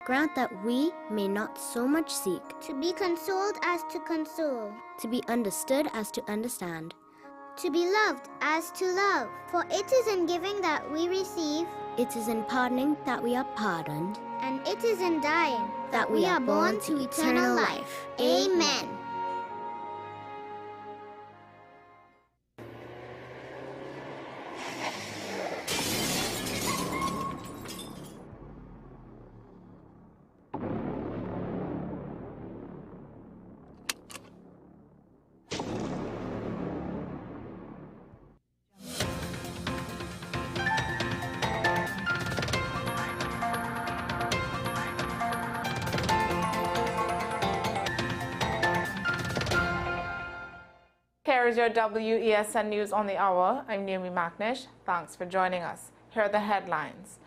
grant that we may not so much seek to be consoled as to console, to be understood as to understand, to be loved as to love. For it is in giving that we receive, it is in pardoning that we are pardoned, and it is in dying that we are born to eternal life. Amen. Here is your WESN News on the Hour. I'm Naomi McNish. Thanks for joining us. Here are the headlines.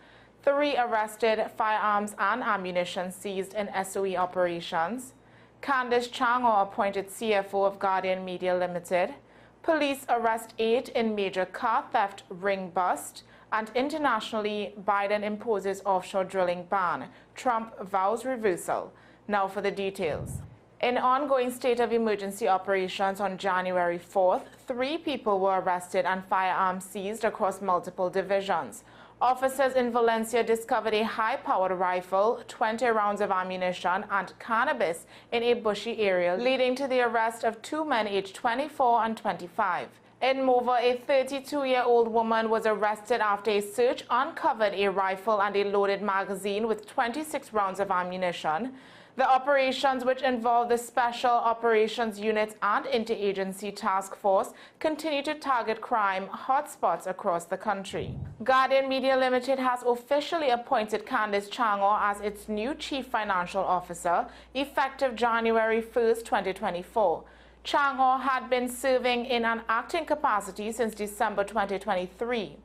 3 arrested, firearms and ammunition seized in SOE operations. Candice Chango appointed CFO of Guardian Media Limited. Police arrest 8 in major car theft ring bust. And internationally, Biden imposes offshore drilling ban. Trump vows reversal. Now for the details. In ongoing state of emergency operations on January 4th, 3 people were arrested and firearms seized across multiple divisions. Officers in Valencia discovered a high-powered rifle, 20 rounds of ammunition, and cannabis in a bushy area, leading to the arrest of 2 men aged 24 and 25. In Mova, a 32-year-old woman was arrested after a search uncovered a rifle and a loaded magazine with 26 rounds of ammunition. The operations, which involve the Special Operations Unit and Interagency Task Force, continue to target crime hotspots across the country. Guardian Media Limited has officially appointed Candice Chango as its new Chief Financial Officer, effective January 1st, 2024. Chango had been serving in an acting capacity since December 2023.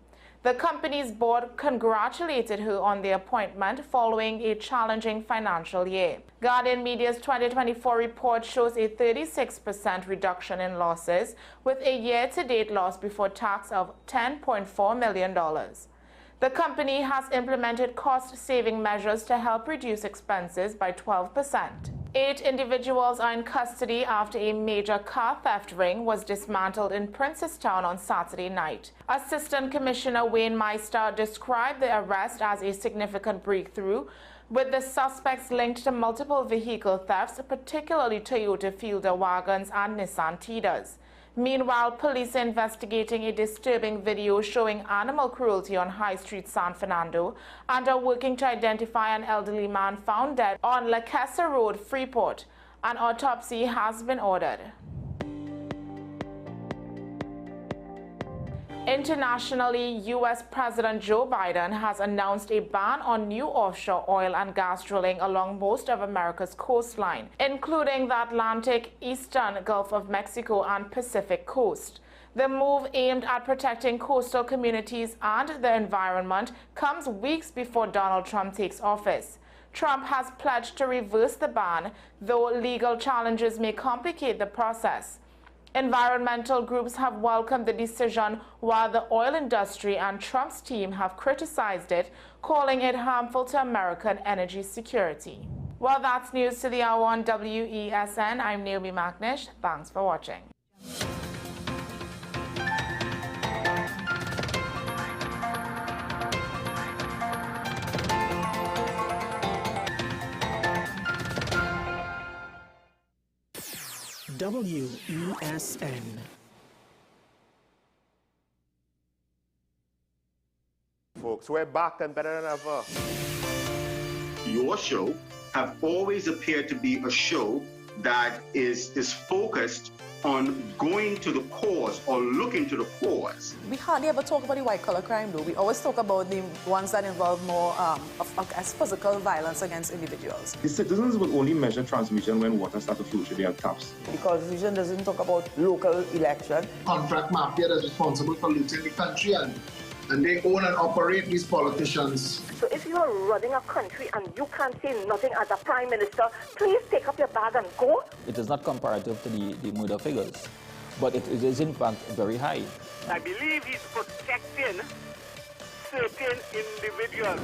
The company's board congratulated her on the appointment following a challenging financial year. Guardian Media's 2024 report shows a 36% reduction in losses, with a year-to-date loss before tax of $10.4 million. The company has implemented cost-saving measures to help reduce expenses by 12%. 8 individuals are in custody after a major car theft ring was dismantled in Princestown on Saturday night. Assistant Commissioner Wayne Meister described the arrest as a significant breakthrough, with the suspects linked to multiple vehicle thefts, particularly Toyota Fielder wagons and Nissan Tidas. Meanwhile, police are investigating a disturbing video showing animal cruelty on High Street, San Fernando, and are working to identify an elderly man found dead on La Casa Road, Freeport. An autopsy has been ordered. Internationally, U.S. President Joe Biden has announced a ban on new offshore oil and gas drilling along most of America's coastline, including the Atlantic, Eastern Gulf of Mexico, and Pacific coast. The move, aimed at protecting coastal communities and the environment, comes weeks before Donald Trump takes office. Trump has pledged to reverse the ban, though legal challenges may complicate the process. Environmental groups have welcomed the decision, while the oil industry and Trump's team have criticized it, calling it harmful to American energy security. Well, that's news to the hour on WESN. I'm Naomi McNish. Thanks for watching. WESN. Folks, we're back and better than ever. Your show have always appeared to be a show that is focused on going to the cause or looking to the cause. We hardly ever talk about the white-collar crime, though. We always talk about the ones that involve more as physical violence against individuals. The citizens will only measure transmission when water starts to flow through their taps. The Constitution doesn't talk about local election. Contract mafia that's responsible for looting the country, and they own and operate these politicians. So if you are running a country and you can't say nothing as a prime minister, please take up your bag and go. It is not comparative to the murder figures, but it is in fact very high. I believe he's protecting certain individuals.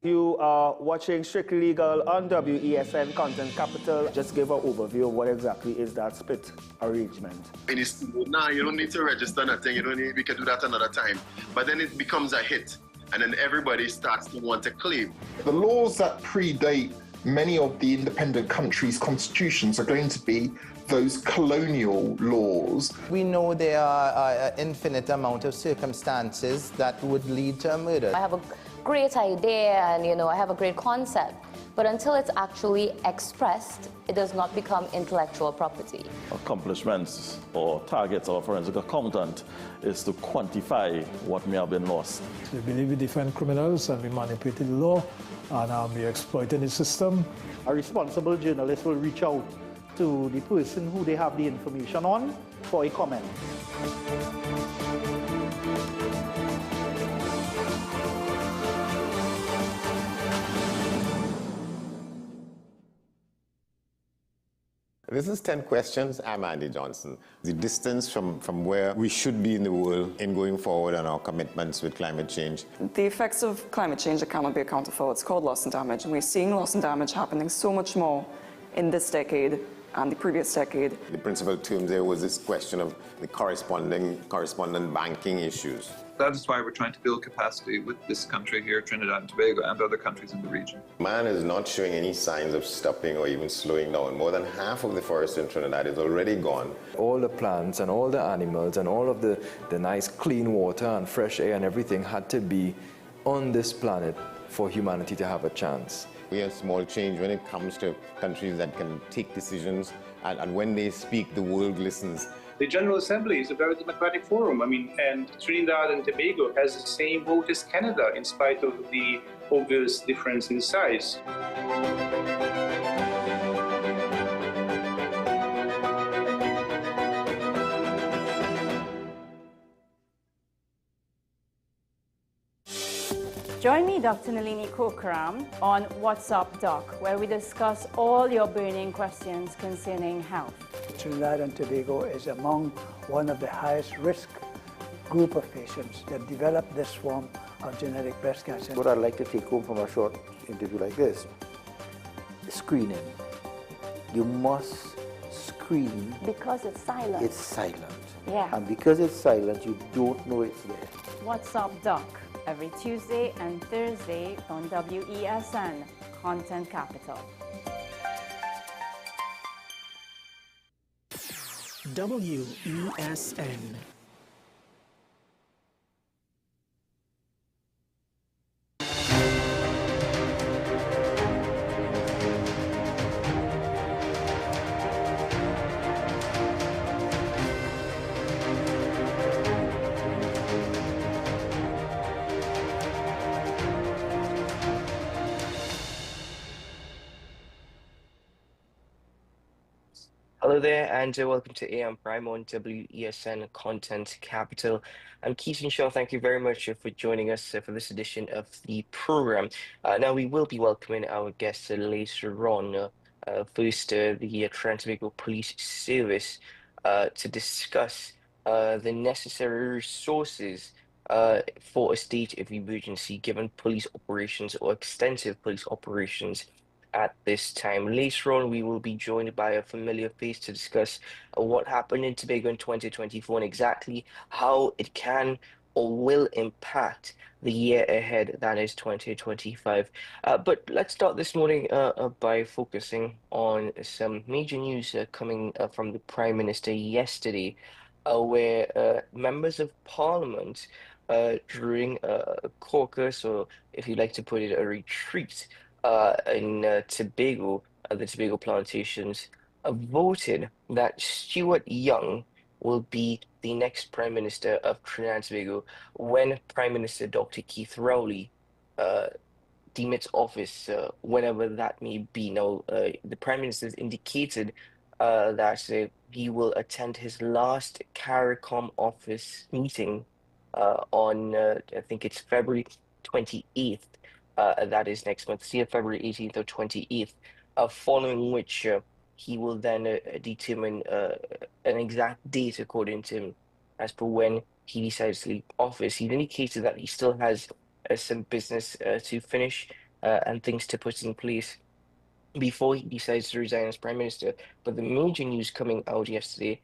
You are watching Strictly Legal on WESN Content Capital. Just give an overview of what exactly is that split arrangement. Nah, you don't need to register nothing. You don't need, we can do that another time. But then it becomes a hit, and then everybody starts to want to claim. The laws that predate many of the independent countries' constitutions are going to be those colonial laws. We know there are an infinite amount of circumstances that would lead to a murder. I have a great idea and, I have a great concept, but until it's actually expressed, it does not become intellectual property. Accomplishments or targets of a forensic accountant is to quantify what may have been lost. We believe we defend criminals and we manipulated the law and we exploited the system. A responsible journalist will reach out to the person who they have the information on for a comment. This is 10 Questions. I'm Andy Johnson. The distance from where we should be in the world in going forward on our commitments with climate change. The effects of climate change that cannot be accounted for. It's called loss and damage, and we're seeing loss and damage happening so much more in this decade and the previous decade. The principal term there was this question of the correspondent banking issues. That is why we're trying to build capacity with this country here, Trinidad and Tobago, and other countries in the region. Man is not showing any signs of stopping or even slowing down. More than half of the forest in Trinidad is already gone. All the plants and all the animals and all of the nice clean water and fresh air and everything had to be on this planet for humanity to have a chance. We have small change when it comes to countries that can take decisions, and when they speak, the world listens. The General Assembly is a very democratic forum. And Trinidad and Tobago has the same vote as Canada, in spite of the obvious difference in size. Join me, Dr. Nalini Kokram, on What's Up Doc, where we discuss all your burning questions concerning health. Trinidad and Tobago is among one of the highest risk group of patients that develop this form of genetic breast cancer. What I'd like to take home from a short interview like this, screening. You must screen. Because it's silent. It's silent. Yeah. And because it's silent, you don't know it's there. What's Up Doc, every Tuesday and Thursday on WESN, Content Capital. WESN. Hello there, and welcome to AM Prime on WESN Content Capital. I'm Keith and Shaw. Thank you very much for joining us for this edition of the program. Now, we will be welcoming our guests later on. First, the Trans-Tobago Police Service to discuss the necessary resources for a state of emergency given police operations or extensive police operations at this time. Later on, we will be joined by a familiar face to discuss what happened in Tobago in 2024 and exactly how it can or will impact the year ahead, that is 2025. But let's start this morning by focusing on some major news coming from the Prime Minister yesterday, where members of Parliament during a caucus, or if you'd like to put it, a retreat, in Tobago, the Tobago plantations, voted that Stuart Young will be the next Prime Minister of Trinidad and Tobago when Prime Minister Dr. Keith Rowley demits office, whenever that may be. Now, the Prime Minister has indicated that he will attend his last CARICOM office meeting on, I think it's February 28th. That is next month, see February 18th or 28th, following which he will then determine an exact date according to him as per when he decides to leave office. He indicated that he still has some business to finish and things to put in place before he decides to resign as Prime Minister. But the major news coming out yesterday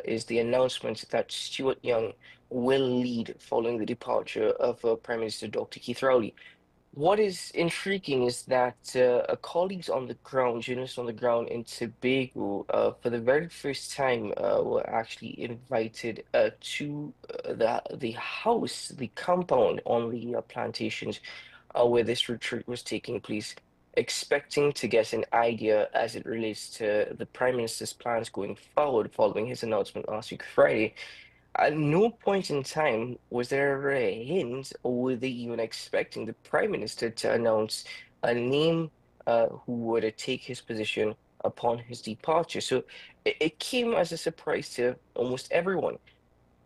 is the announcement that Stuart Young will lead following the departure of Prime Minister Dr. Keith Rowley. What is intriguing is that colleagues on the ground, journalists on the ground in Tobago, for the very first time, were actually invited to the house, the compound on the plantations where this retreat was taking place, expecting to get an idea as it relates to the Prime Minister's plans going forward following his announcement last week Friday. At no point in time was there ever a hint, or were they even expecting the Prime Minister to announce a name who would take his position upon his departure. So it came as a surprise to almost everyone.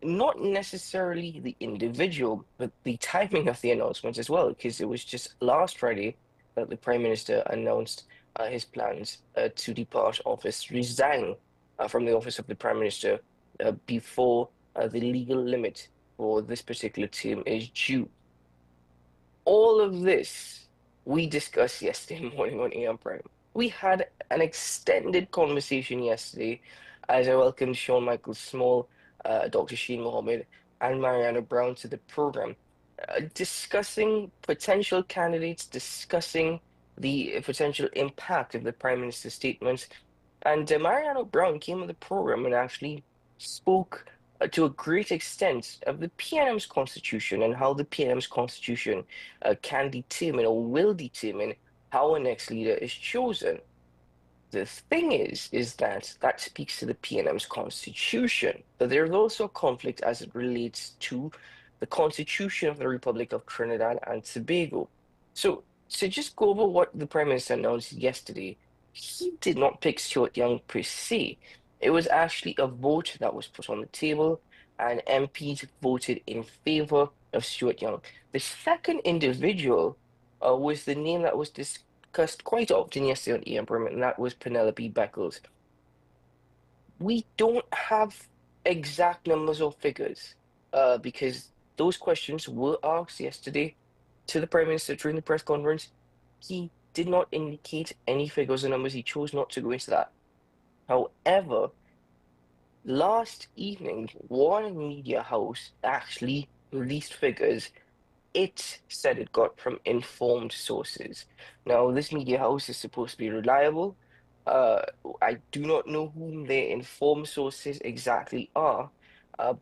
Not necessarily the individual, but the timing of the announcement as well, because it was just last Friday that the Prime Minister announced his plans to depart office, resign from the office of the Prime Minister before the legal limit for this particular term is due. All of this we discussed yesterday morning on AM Prime. We had an extended conversation yesterday as I welcomed Sean Michael Small, Dr. Sheen Mohammed, and Mariana Brown to the program, discussing potential candidates, discussing the potential impact of the Prime Minister's statements. And Mariana Brown came on the program and actually spoke to a great extent of the PNM's constitution and how the PNM's constitution can determine or will determine how a next leader is chosen. The thing is that that speaks to the PNM's constitution, but there's also a conflict as it relates to the constitution of the Republic of Trinidad and Tobago. So to just go over what the Prime Minister announced yesterday, he did not pick Stuart Young per se. It was actually a vote that was put on the table, and MPs voted in favor of Stuart Young. The second individual was the name that was discussed quite often yesterday on EM Permit, and that was Penelope Beckles. We don't have exact numbers or figures because those questions were asked yesterday to the Prime Minister during the press conference. He did not indicate any figures or numbers. He chose not to go into that. However, last evening, one media house actually released figures it said it got from informed sources. Now, this media house is supposed to be reliable. I do not know whom their informed sources exactly are,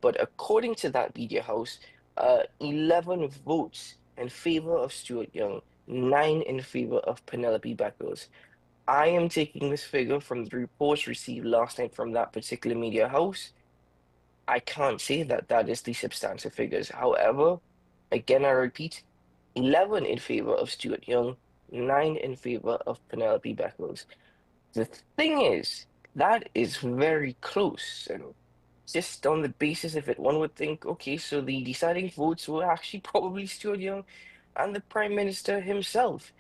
but according to that media house, 11 votes in favor of Stuart Young, 9 in favor of Penelope Beckles. I am taking this figure from the reports received last night from that particular media house. I can't say that that is the substantive figures. However, again, I repeat, 11 in favor of Stuart Young, 9 in favor of Penelope Beckles. The thing is, that is very close. And just on the basis of it, one would think, okay, so the deciding votes were actually probably Stuart Young and the Prime Minister himself,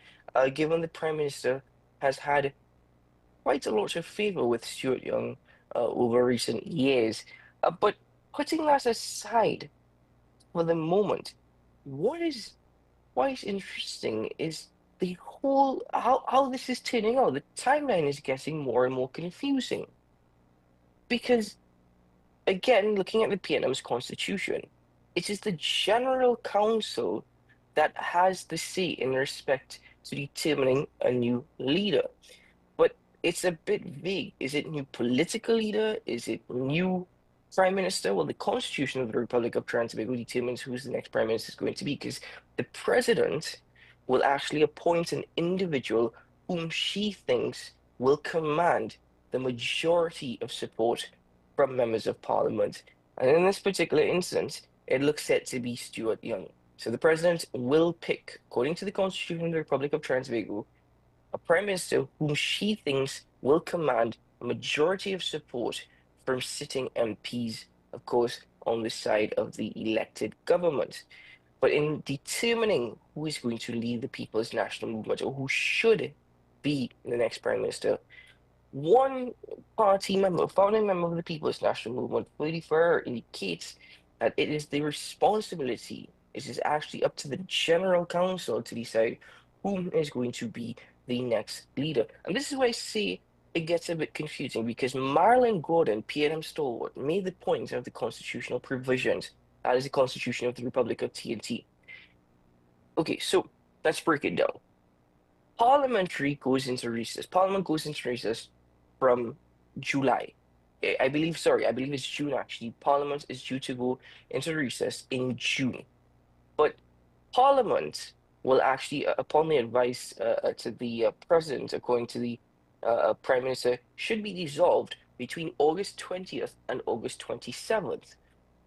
given the Prime Minister has had quite a lot of favor with Stuart Young over recent years. But putting that aside for the moment, what is quite interesting is the whole how this is turning out. The timeline is getting more and more confusing. Because again, looking at the PNM's constitution, it is the General Council that has the say in respect to determining a new leader. But it's a bit vague. Is it new political leader? Is it new prime minister? Well, the constitution of the Republic of Trinidad and Tobago determines who's the next prime minister is going to be, because the president will actually appoint an individual whom she thinks will command the majority of support from members of parliament. And in this particular instance, it looks set to be Stuart Young. So the president will pick, according to the constitution of the Republic of Trinidad and Tobago, a prime minister whom she thinks will command a majority of support from sitting MPs, of course, on the side of the elected government. But in determining who is going to lead the People's National Movement, or who should be the next prime minister, one party member, founding member of the People's National Movement, Lady Ferrer, indicates that it is the responsibility, it is actually up to the General Council to decide who is going to be the next leader. And this is why I say it gets a bit confusing, because Marilyn Gordon, PNM stalwart, made the point of the constitutional provisions. That is the Constitution of the Republic of TNT. Okay, so let's break it down. Parliament goes into recess from July. I believe it's June actually. Parliament is due to go into recess in June. But Parliament will actually, upon the advice to the President, according to the Prime Minister, should be dissolved between August 20th and August 27th.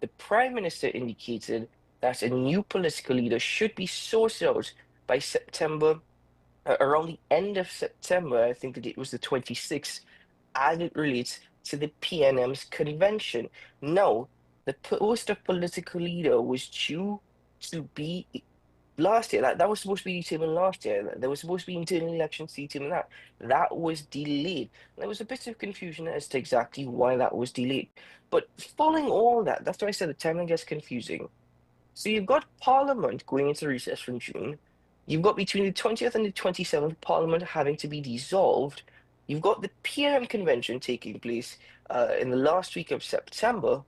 The Prime Minister indicated that a new political leader should be sourced out by September, around the end of September. I think the date was the 26th, as it relates to the PNM's convention. Now, the post of political leader was due to be last year. That was supposed to be determined last year. There was supposed to be internal elections to determine that. That was delayed. There was a bit of confusion as to exactly why that was delayed. But following all that, that's why I said the timeline gets confusing. So you've got Parliament going into recess from June. You've got between the 20th and the 27th, Parliament having to be dissolved. You've got the PNM convention taking place in the last week of September.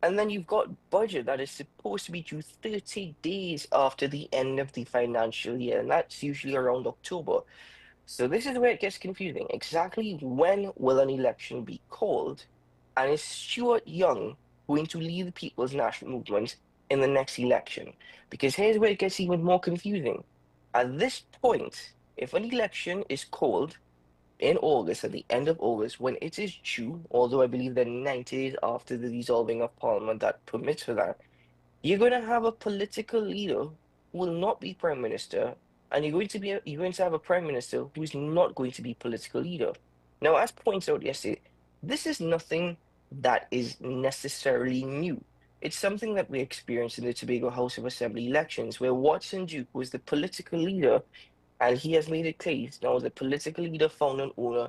And then you've got budget that is supposed to be due 30 days after the end of the financial year, and that's usually around October. So this is where it gets confusing. Exactly when will an election be called? And is Stuart Young going to lead the People's National Movement in the next election? Because here's where it gets even more confusing. At this point, if an election is called in August, at the end of August, when it is due, although I believe that 90 days after the dissolving of Parliament that permits for that, you're going to have a political leader who will not be Prime Minister, and you're going to have a Prime Minister who is not going to be political leader. Now, as pointed out yesterday, this is nothing that is necessarily new. It's something that we experienced in the Tobago House of Assembly elections, where Watson Duke was the political leader, and he has made it clear he's now the political leader, founder, and owner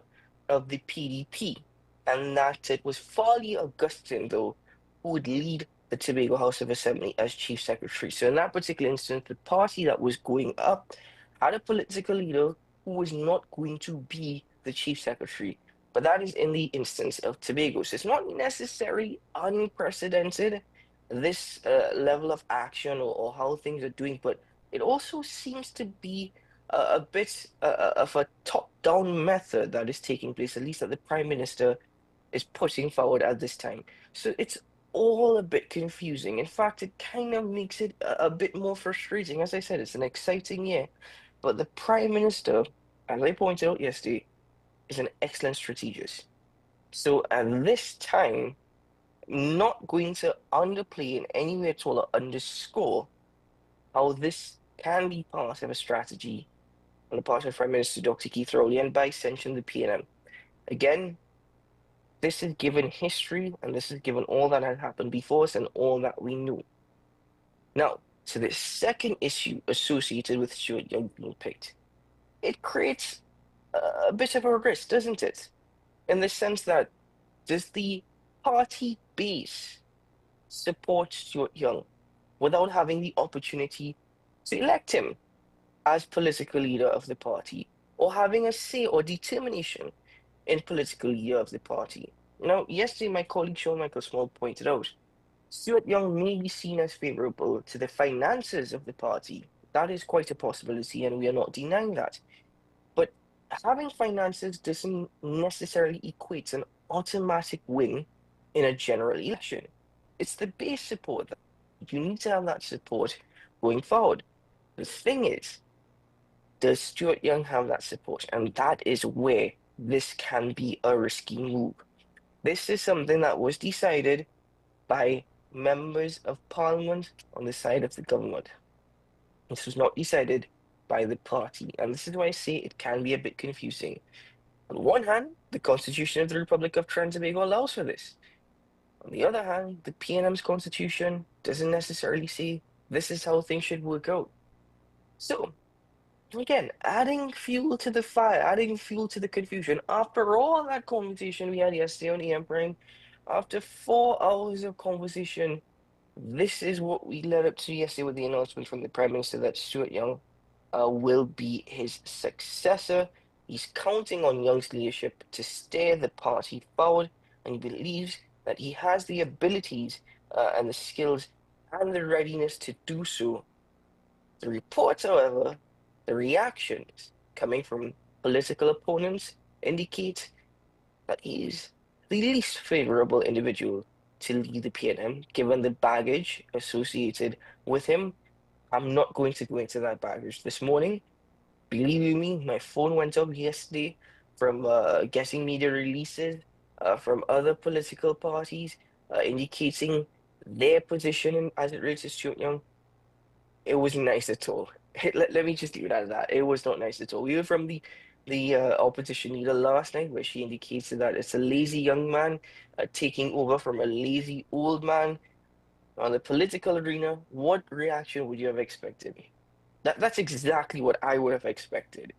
of the PDP, and that it was Farley Augustine, though, who would lead the Tobago House of Assembly as Chief Secretary. So in that particular instance, the party that was going up had a political leader who was not going to be the Chief Secretary. But that is in the instance of Tobago. So it's not necessarily unprecedented, this level of action or how things are doing, but it also seems to be a bit of a top-down method that is taking place, at least that the Prime Minister is putting forward at this time. So it's all a bit confusing. In fact, it kind of makes it a bit more frustrating. As I said, it's an exciting year, but the Prime Minister, as I pointed out yesterday, is an excellent strategist. So at this time, not going to underplay in any way at all or underscore how this can be part of a strategy on the part of Prime Minister Dr. Keith Rowley and by extension the PNM. Again, this is given history and this is given all that had happened before us and all that we knew. Now, to the second issue associated with Stuart Young being picked, it creates a bit of a risk, doesn't it? In the sense that, does the party base support Stuart Young without having the opportunity to elect him as political leader of the party, or having a say or determination in political leader of the party? Now, yesterday, my colleague Sean Michael Small pointed out, Stuart Young may be seen as favorable to the finances of the party. That is quite a possibility, and we are not denying that. But having finances doesn't necessarily equate to an automatic win in a general election. It's the base support that you need to have that support going forward. The thing is, does Stuart Young have that support? And that is where this can be a risky move. This is something that was decided by members of Parliament on the side of the government. This was not decided by the party. And this is why I say it can be a bit confusing. On one hand, the Constitution of the Republic of Trinidad and Tobago allows for this. On the other hand, the PNM's constitution doesn't necessarily say this is how things should work out. So, again, adding fuel to the fire, adding fuel to the confusion. After all that conversation we had yesterday on AM Prime, after 4 hours of conversation, this is what we led up to yesterday with the announcement from the Prime Minister that Stuart Young will be his successor. He's counting on Young's leadership to steer the party forward, and he believes that he has the abilities and the skills and the readiness to do so. The reports, however, the reactions coming from political opponents indicate that he's the least favorable individual to lead the PNM, given the baggage associated with him. I'm not going to go into that baggage this morning. Believe you me, my phone went up yesterday from getting media releases from other political parties indicating their position as it relates to Stuart Young. It wasn't nice at all. Let me just leave it at that. It was not nice at all. We heard from the opposition leader last night, where she indicated that it's a lazy young man taking over from a lazy old man. On the political arena, what reaction would you have expected? That's exactly what I would have expected.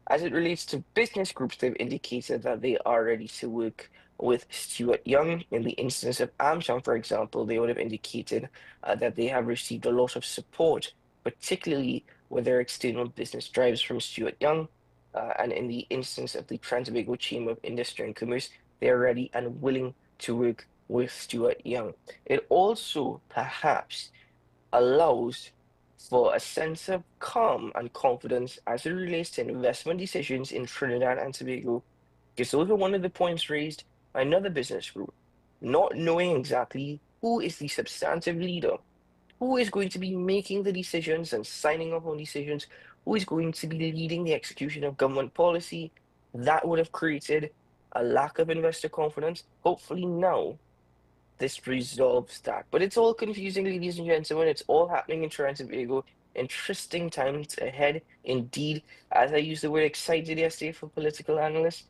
As it relates to business groups, they've indicated that they are ready to work with Stuart Young. In the instance of Amcham, for example, they would have indicated that they have received a lot of support, particularly with their external business drives from Stuart Young. And in the instance of the Trans-Tobago Chamber of Industry and Commerce, they are ready and willing to work with Stuart Young. It also perhaps allows for a sense of calm and confidence as it relates to investment decisions in Trinidad and Tobago, because those were one of the points raised by another business group, not knowing exactly who is the substantive leader, who is going to be making the decisions and signing off on decisions, who is going to be leading the execution of government policy. That would have created a lack of investor confidence. Hopefully now this resolves that. But it's all confusing, ladies and gentlemen. It's all happening in Trinidad and Tobago. Interesting times ahead, indeed. As I used the word excited yesterday for political analysts,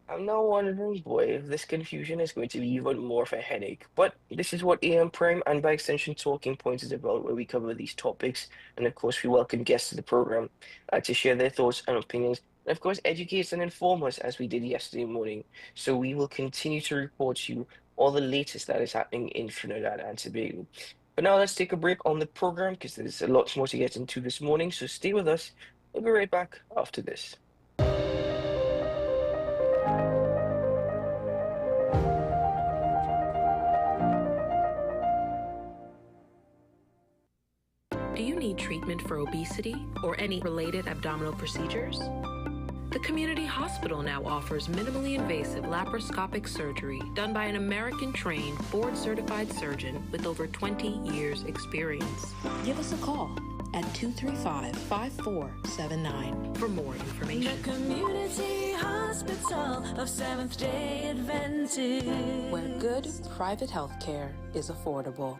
I'm now wondering, boy, if this confusion is going to be even more of a headache. But this is what AM Prime and by extension Talking Points is about, where we cover these topics. And of course, we welcome guests to the program to share their thoughts and opinions. And of course, educate and inform us as we did yesterday morning. So we will continue to report to you all the latest that is happening in Trinidad and Tobago. But now let's take a break on the program because there's a lot more to get into this morning. So stay with us. We'll be right back after this. Do you need treatment for obesity or any related abdominal procedures? The community hospital now offers minimally invasive laparoscopic surgery done by an American-trained, board-certified surgeon with over 20 years' experience. Give us a call at 235-5479 for more information. The Community Hospital of Seventh-day Adventist, where good private health care is affordable.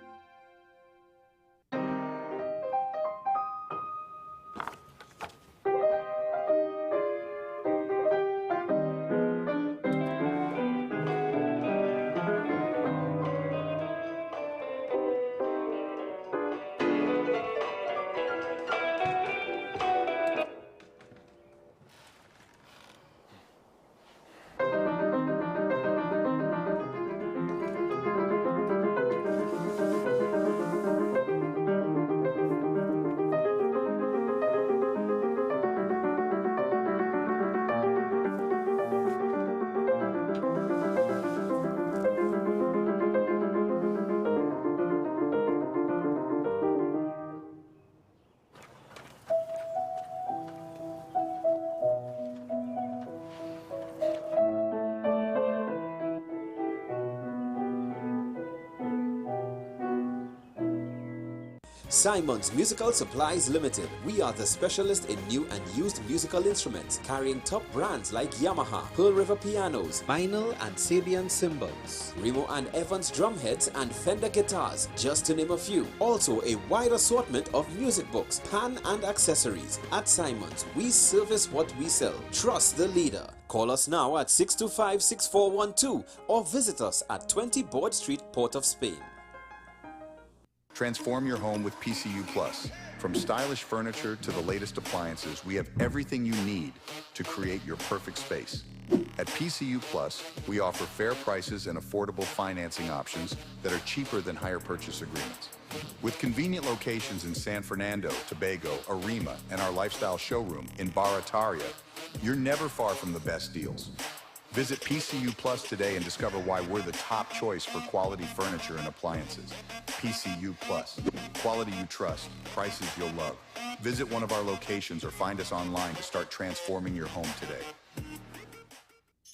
Simon's Musical Supplies Limited. We are the specialist in new and used musical instruments, carrying top brands like Yamaha, Pearl River pianos, vinyl and Sabian cymbals, Remo and Evans drumheads and Fender guitars, just to name a few. Also a wide assortment of music books, pan and accessories. At Simon's, we service what we sell. Trust the leader. Call us now at 625-6412 or visit us at 20 Board Street, Port of Spain. Transform your home with PCU Plus. From stylish furniture to the latest appliances, we have everything you need to create your perfect space. At PCU Plus, we offer fair prices and affordable financing options that are cheaper than hire purchase agreements. With convenient locations in San Fernando, Tobago, Arima, and our lifestyle showroom in Barataria, you're never far from the best deals. Visit PCU Plus today and discover why we're the top choice for quality furniture and appliances. PCU Plus. Quality you trust, prices you'll love. Visit one of our locations or find us online to start transforming your home today.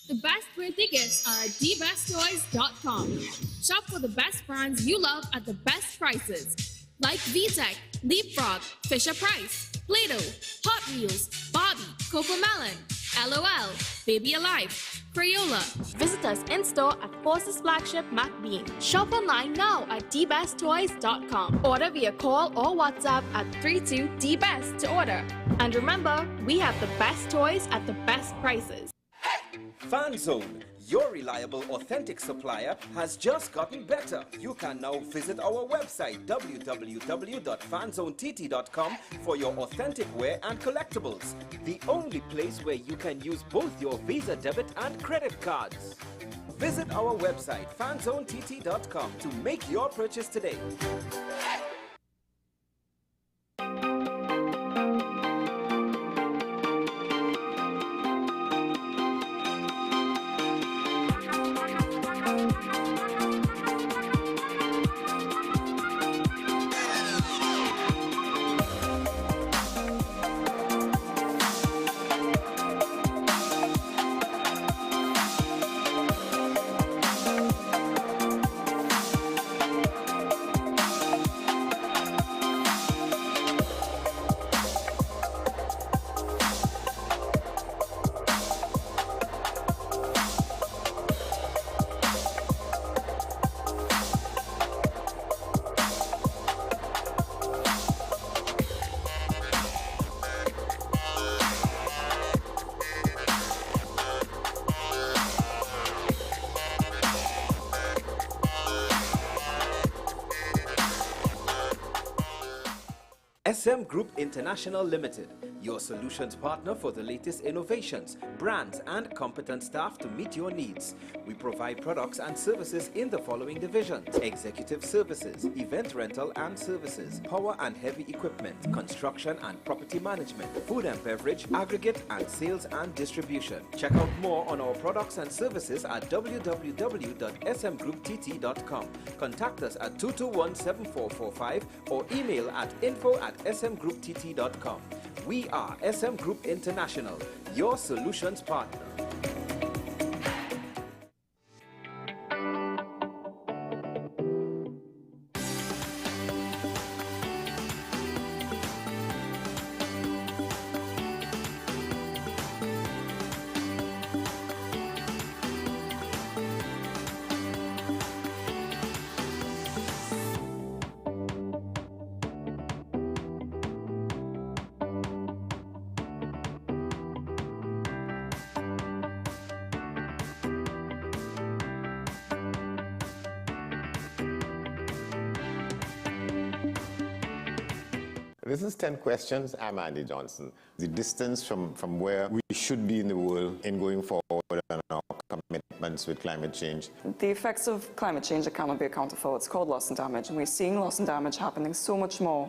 The best birthday gifts are at dbesttoys.com. Shop for the best brands you love at the best prices. Like VTech, Leapfrog, Fisher-Price, Play-Doh, Hot Wheels, Barbie, Cocomelon, LOL, Baby Alive, Crayola. Visit us in-store at Forces Flagship MacBean. Shop online now at dbesttoys.com. Order via call or WhatsApp at 32DBEST to order. And remember, we have the best toys at the best prices. FanZone, your reliable, authentic supplier, has just gotten better. You can now visit our website www.fanzonett.com for your authentic wear and collectibles. The only place where you can use both your Visa debit and credit cards. Visit our website fanzonett.com to make your purchase today. SM Group International Limited, your solutions partner for the latest innovations, brands, and competent staff to meet your needs. We provide products and services in the following divisions: executive services, event rental and services, power and heavy equipment, construction and property management, food and beverage, aggregate and sales and distribution. Check out more on our products and services at www.smgrouptt.com. Contact us at 221-7445 or email at info@smgrouptt.com. We are SM Group International, your solutions partner. This is 10 questions. I'm Andy Johnson. The distance from where we should be in the world in going forward and our commitments with climate change. The effects of climate change that cannot be accounted for, it's called loss and damage. And we're seeing loss and damage happening so much more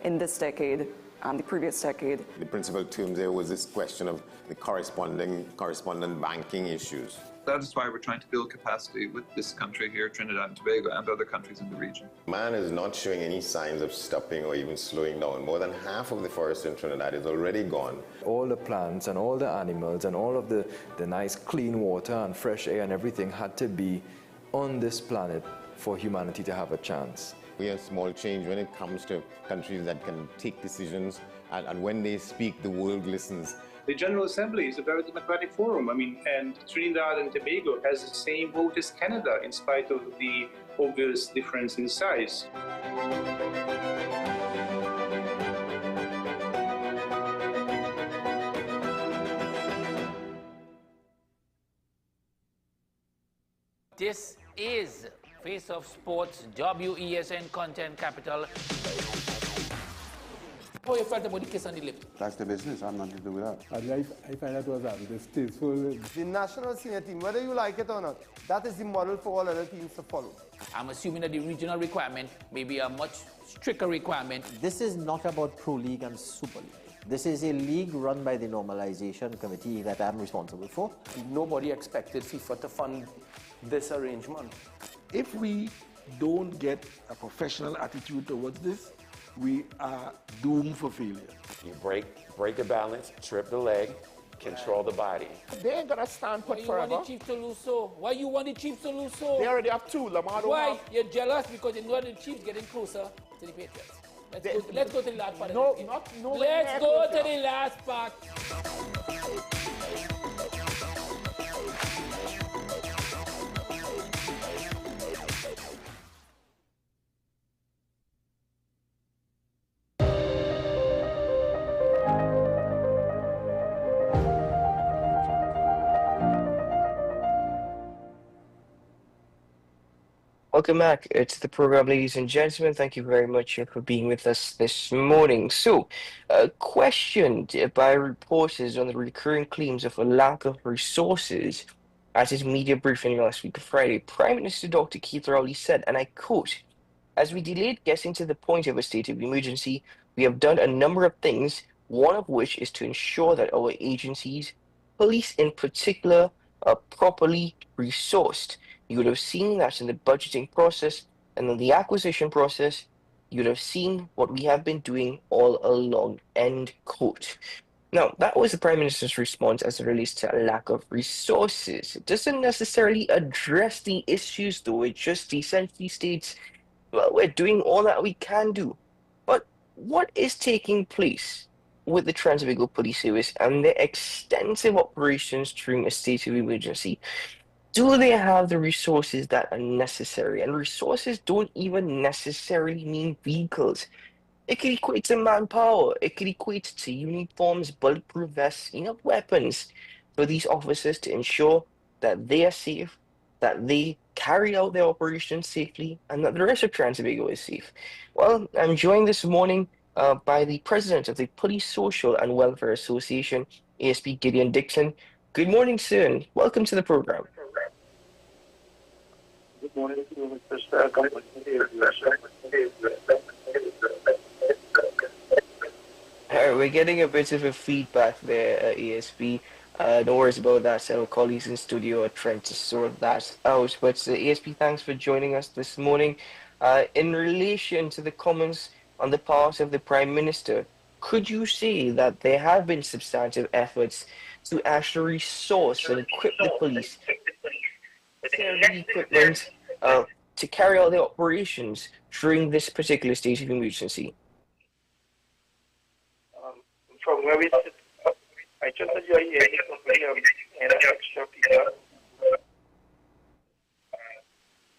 in this decade and the previous decade. The principal term there was this question of the correspondent banking issues. That is why we're trying to build capacity with this country here, Trinidad and Tobago, and other countries in the region. Man is not showing any signs of stopping or even slowing down. More than half of the forest in Trinidad is already gone. All the plants and all the animals and all of the nice clean water and fresh air and everything had to be on this planet for humanity to have a chance. We have small change when it comes to countries that can take decisions, and when they speak, the world listens. The General Assembly is a very democratic forum. And Trinidad and Tobago has the same vote as Canada, in spite of the obvious difference in size. This is Face of Sports, WESN Content Capital. How you felt about the kiss on the lip? That's the business. I'm nothing to do with that. I find that was distasteful. The national senior team, whether you like it or not, that is the model for all other teams to follow. I'm assuming that the regional requirement may be a much stricter requirement. This is not about Pro League and Super League. This is a league run by the Normalization Committee that I'm responsible for. Nobody expected FIFA to fund this arrangement. If we don't get a professional attitude towards this, we are doomed for failure. You break the balance, trip the leg, control the body. They ain't gonna stand put forever. Why you want the Chiefs to lose so? Why you want the Chiefs to lose so? They already have two. Lamar don't Why? have. You're jealous because you know the Chiefs getting closer to the Patriots. Let's go to the last part. No, of this game. no. Let's go to the last part. Welcome back to the program, ladies and gentlemen. Thank you very much for being with us this morning. So, questioned by reporters on the recurring claims of a lack of resources at his media briefing last week, Friday, Prime Minister Dr. Keith Rowley said, and I quote, "As we delayed getting to the point of a state of emergency, we have done a number of things, one of which is to ensure that our agencies, police in particular, are properly resourced. You would have seen that in the budgeting process and in the acquisition process. You would have seen what we have been doing all along," end quote. Now, that was the Prime Minister's response as it relates to a lack of resources. It doesn't necessarily address the issues, though. It just essentially states, well, we're doing all that we can do. But what is taking place with the Trans-Tobago Police Service and their extensive operations during a state of emergency? Do they have the resources that are necessary? And resources don't even necessarily mean vehicles. It could equate to manpower. It could equate to uniforms, bulletproof vests, weapons for these officers to ensure that they are safe, that they carry out their operations safely, and that the rest of Trans-Tobago is safe. Well, I'm joined this morning by the president of the Police Social and Welfare Association, ASP Gideon Dixon. Good morning, sir, and welcome to the program. Good morning to you, Mr. We're getting a bit of a feedback there, ASP. No worries about that. Our colleagues in studio are trying to sort that out. But ASP, thanks for joining us this morning. In relation to the comments on the part of the Prime Minister, could you say that there have been substantive efforts to actually resource and equip the police with the equipment to carry out their operations during this particular state of emergency? From where we sit, I just enjoy hearing from an extra people.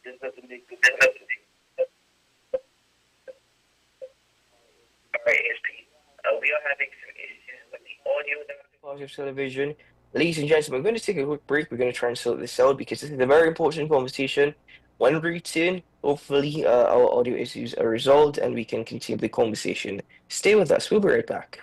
This doesn't make good sense. We are having some issues with the audio. Positive television. Ladies and gentlemen, we're going to take a quick break. We're going to try and sort this out because this is a very important conversation. When we return, hopefully our audio issues are resolved and we can continue the conversation. Stay with us. We'll be right back.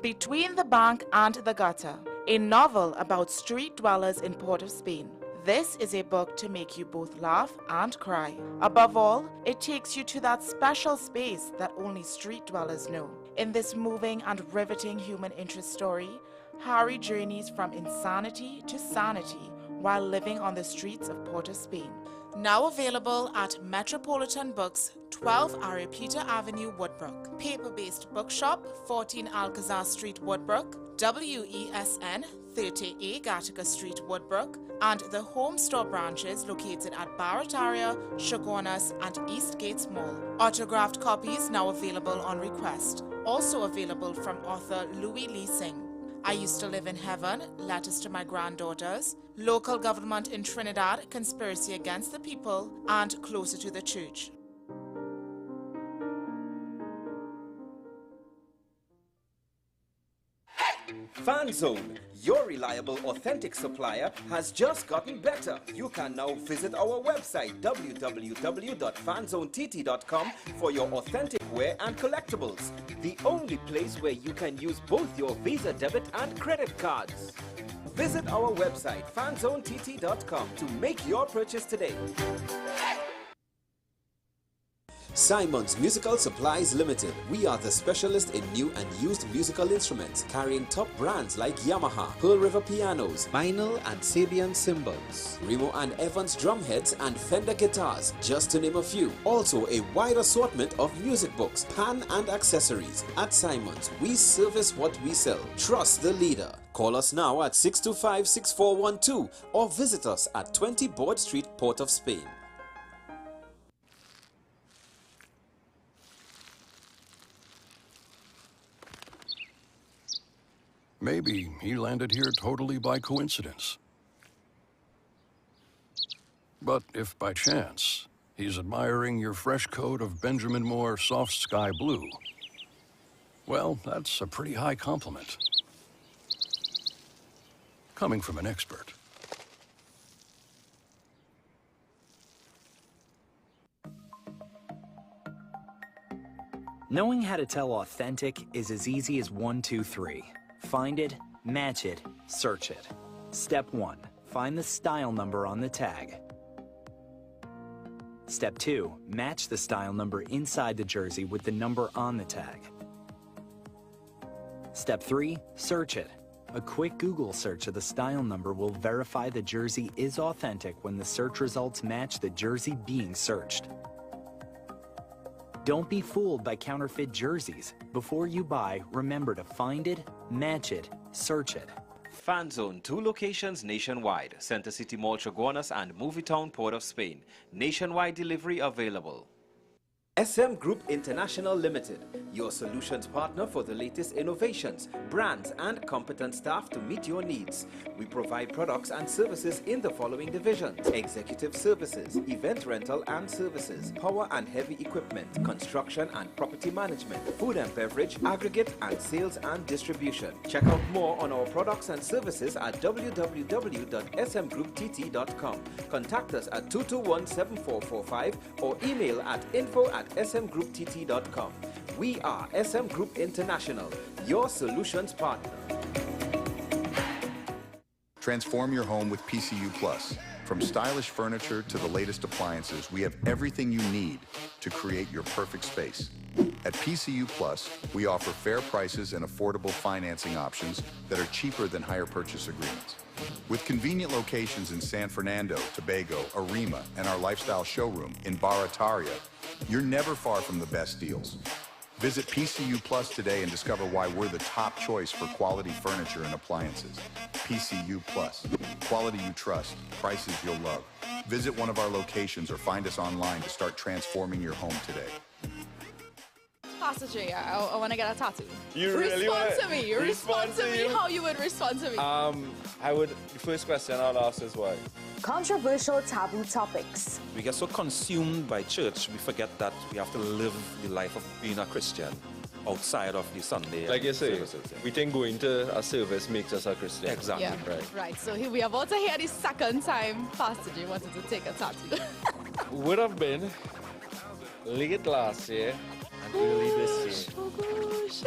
Between the Bank and the Gutter, a novel about street dwellers in Port of Spain. This is a book to make you both laugh and cry. Above all, it takes you to that special space that only street dwellers know. In this moving and riveting human interest story, Harry journeys from insanity to sanity while living on the streets of Port of Spain. Now available at Metropolitan Books, 12 Ariapita Avenue, Woodbrook. Paper-based bookshop, 14 Alcazar Street, Woodbrook. WESN, 30A Gattaca Street, Woodbrook. And the home store branches located at Barataria, Shogunas, and East Gates Mall. Autographed copies now available on request. Also available from author Louis Lee Singh. I Used to Live in Heaven, Letters to My Granddaughters, Local Government in Trinidad, Conspiracy Against the People, and Closer to the Church. FanZone, your reliable, authentic supplier, has just gotten better. You can now visit our website www.fanzonett.com for your authentic wear and collectibles. The only place where you can use both your Visa debit and credit cards. Visit our website fanzonett.com to make your purchase today. Simon's Musical Supplies Limited. We are the specialist in new and used musical instruments, carrying top brands like Yamaha, Pearl River pianos, vinyl and Sabian cymbals, Remo and Evans drumheads and Fender guitars, just to name a few. Also a wide assortment of music books, pan and accessories. At Simon's, we service what we sell. Trust the leader. Call us now at 625-6412 or visit us at 20 Board Street, Port of Spain. Maybe he landed here totally by coincidence. But if by chance he's admiring your fresh coat of Benjamin Moore soft sky blue, well, that's a pretty high compliment. Coming from an expert. Knowing how to tell authentic is as easy as 1, 2, 3. Find it, match it, search it. Step 1, find the style number on the tag. Step 2, match the style number inside the jersey with the number on the tag. Step 3, search it. A quick Google search of the style number will verify the jersey is authentic when the search results match the jersey being searched. Don't be fooled by counterfeit jerseys. Before you buy, remember to find it, match it, search it. FanZone, 2 locations nationwide. Center City Mall, Chaguanas and Movietown, Port of Spain. Nationwide delivery available. SM Group International Limited, your solutions partner for the latest innovations, brands and competent staff to meet your needs. We provide products and services in the following divisions: executive services, event rental and services, power and heavy equipment, construction and property management, food and beverage, aggregate and sales and distribution. Check out more on our products and services at www.smgrouptt.com. Contact us at 221-7445 or email at info@smgrouptt.com. We are SM Group International, your solutions partner. Transform your home with PCU Plus. From stylish furniture to the latest appliances, we have everything you need to create your perfect space. At PCU Plus, we offer fair prices and affordable financing options that are cheaper than hire purchase agreements. With convenient locations in San Fernando, Tobago, Arima, and our lifestyle showroom in Barataria, you're never far from the best deals. Visit PCU Plus today and discover why we're the top choice for quality furniture and appliances. PCU Plus. Quality you trust, prices you'll love. Visit one of our locations or find us online to start transforming your home today. Pastor J, I want to get a tattoo. You really want to me. Respond to me how you would respond to me. The first question I'll ask is why? Controversial taboo topics. We get so consumed by church, we forget that we have to live the life of being a Christian outside of the Sunday. Like you say, we think going to a service makes us a Christian. Exactly. Yeah, right. So here we are about to hear the second time Pastor J wanted to take a tattoo. Would have been late last year and early this year. Oh gosh.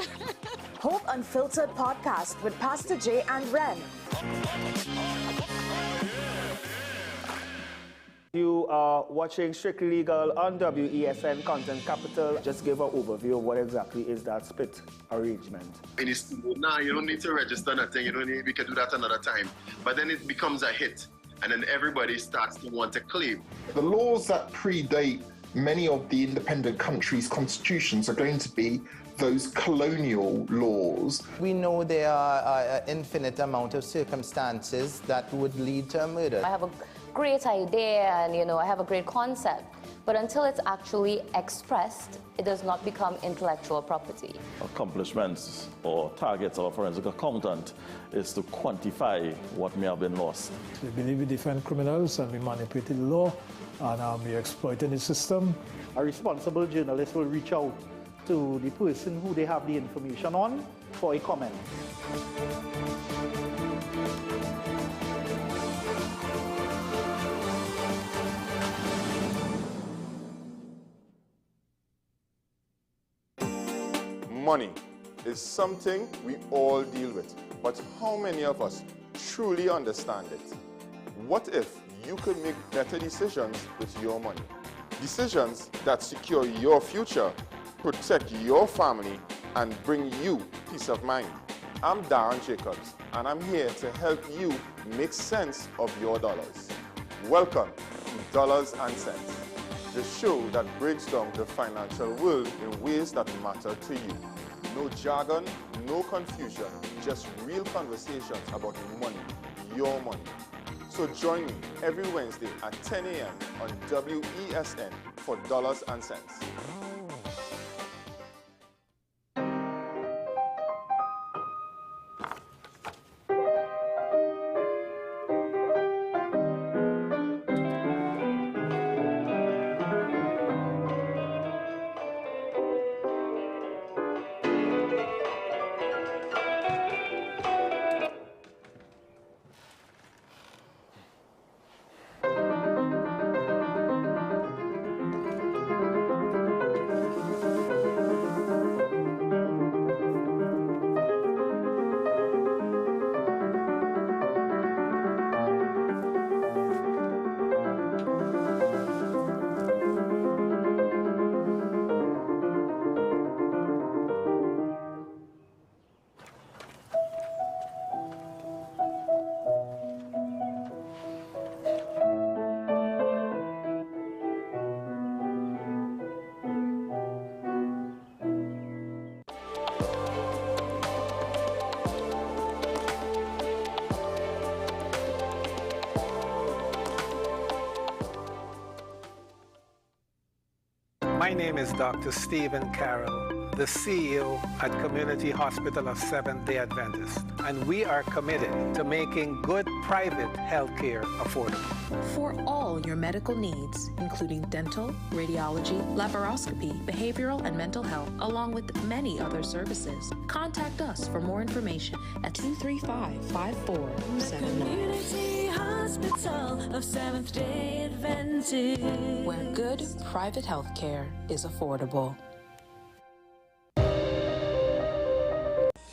Hope Unfiltered podcast with Pastor J and Ren. You are watching Strictly Legal on WESN Content Capital. Just give an overview of what exactly is that split arrangement. Nah, you don't need to register nothing. We can do that another time. But then it becomes a hit, and then everybody starts to want to claim. The laws that predate many of the independent countries' constitutions are going to be those colonial laws. We know there are an infinite amount of circumstances that would lead to a murder. I have a great idea and I have a great concept, but until it's actually expressed, it does not become intellectual property. Accomplishments or targets of a forensic accountant is to quantify what may have been lost. We believe we defend criminals and we manipulated the law and we exploiting the system. A responsible journalist will reach out to the person who they have the information on for a comment. Money is something we all deal with, but how many of us truly understand it? What if you could make better decisions with your money? Decisions that secure your future, protect your family, and bring you peace of mind. I'm Darren Jacobs, and I'm here to help you make sense of your dollars. Welcome to Dollars and Cents, the show that breaks down the financial world in ways that matter to you. No jargon, no confusion, just real conversations about money, your money. So join me every Wednesday at 10 a.m. on WESN for Dollars and Cents. My name is Dr. Stephen Carroll, the CEO at Community Hospital of Seventh-day Adventist, and we are committed to making good private health care affordable. For all your medical needs, including dental, radiology, laparoscopy, behavioral and mental health, along with many other services, contact us for more information at 235-5479. Community Hospital of Seventh-day Adventist, where good private health care is affordable.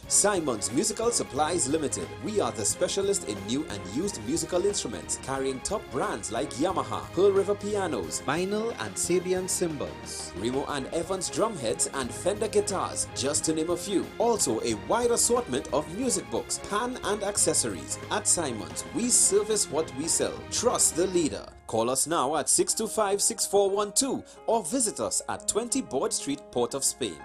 Simon's Musical Supplies Limited. We are the specialist in new and used musical instruments, carrying top brands like Yamaha, Pearl River pianos, vinyl and Sabian cymbals, Remo and Evans drumheads and Fender guitars, just to name a few. Also a wide assortment of music books, pan and accessories. At Simon's, we service what we sell. Trust the leader. Call us now at 625-6412 or visit us at 20 Board Street, Port of Spain.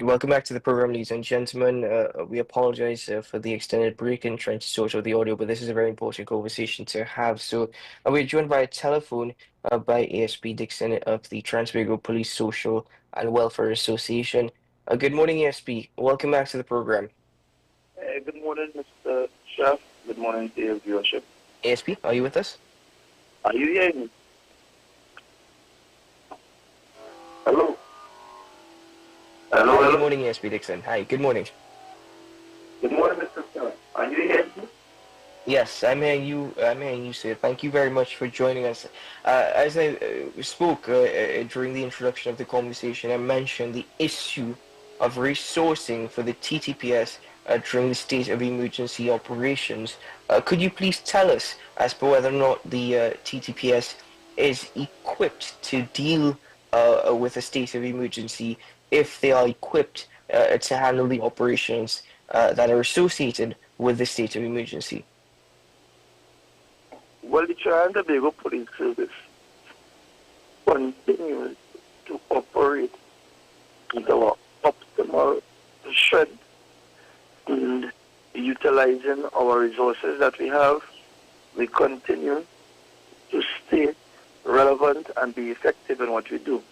Welcome back to the program, ladies and gentlemen. We apologize for the extended break and trying to sort out the audio, but this is a very important conversation to have. So we're joined by telephone by ASP Dixon of the Transvago Police Social and Welfare Association. Good morning, ASP. Welcome back to the program. Good morning, Mr. Chef. Good morning to your viewership. ASP, are you with us? Are you hearing me? Hello? Hello, Good morning, ASP Dixon. Hi, good morning. Good morning, Mr. Chef. Are you hearing me? Yes, I'm hearing you, sir. Thank you very much for joining us. As I spoke during the introduction of the conversation, I mentioned the issue of resourcing for the TTPS during the state of emergency operations. Could you please tell us as to whether or not the TTPS is equipped to deal with a state of emergency, if they are equipped to handle the operations that are associated with the state of emergency? Well, the Transvago Police Service continues to operate with our optimal strength and utilizing our resources that we have. We continue to stay relevant and be effective in what we do.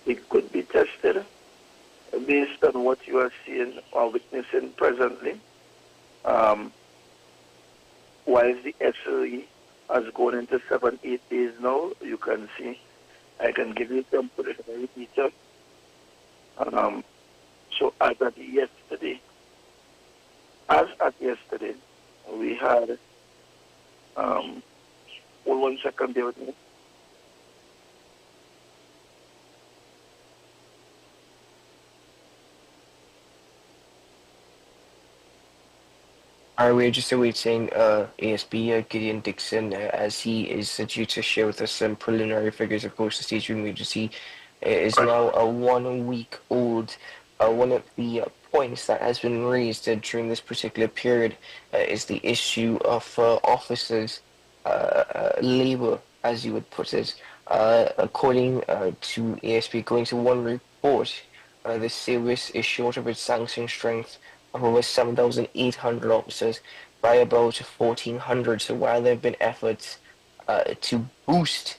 It could be tested based on what you are seeing or witnessing presently. Whilst the SLE has gone into 7-8 days now, you can see, I can give you some preliminary data. So as at yesterday, we had, hold 1 second there with me. We're just awaiting ASP Gideon Dixon as he is due to share with us some preliminary figures. Of course, the state of emergency is now a 1 week old. One of the points that has been raised during this particular period is the issue of officers' labor, as you would put it. According to ASP, going to one report, the service is short of its sanction strength of over 7,800 officers by about 1,400. So while there have been efforts to boost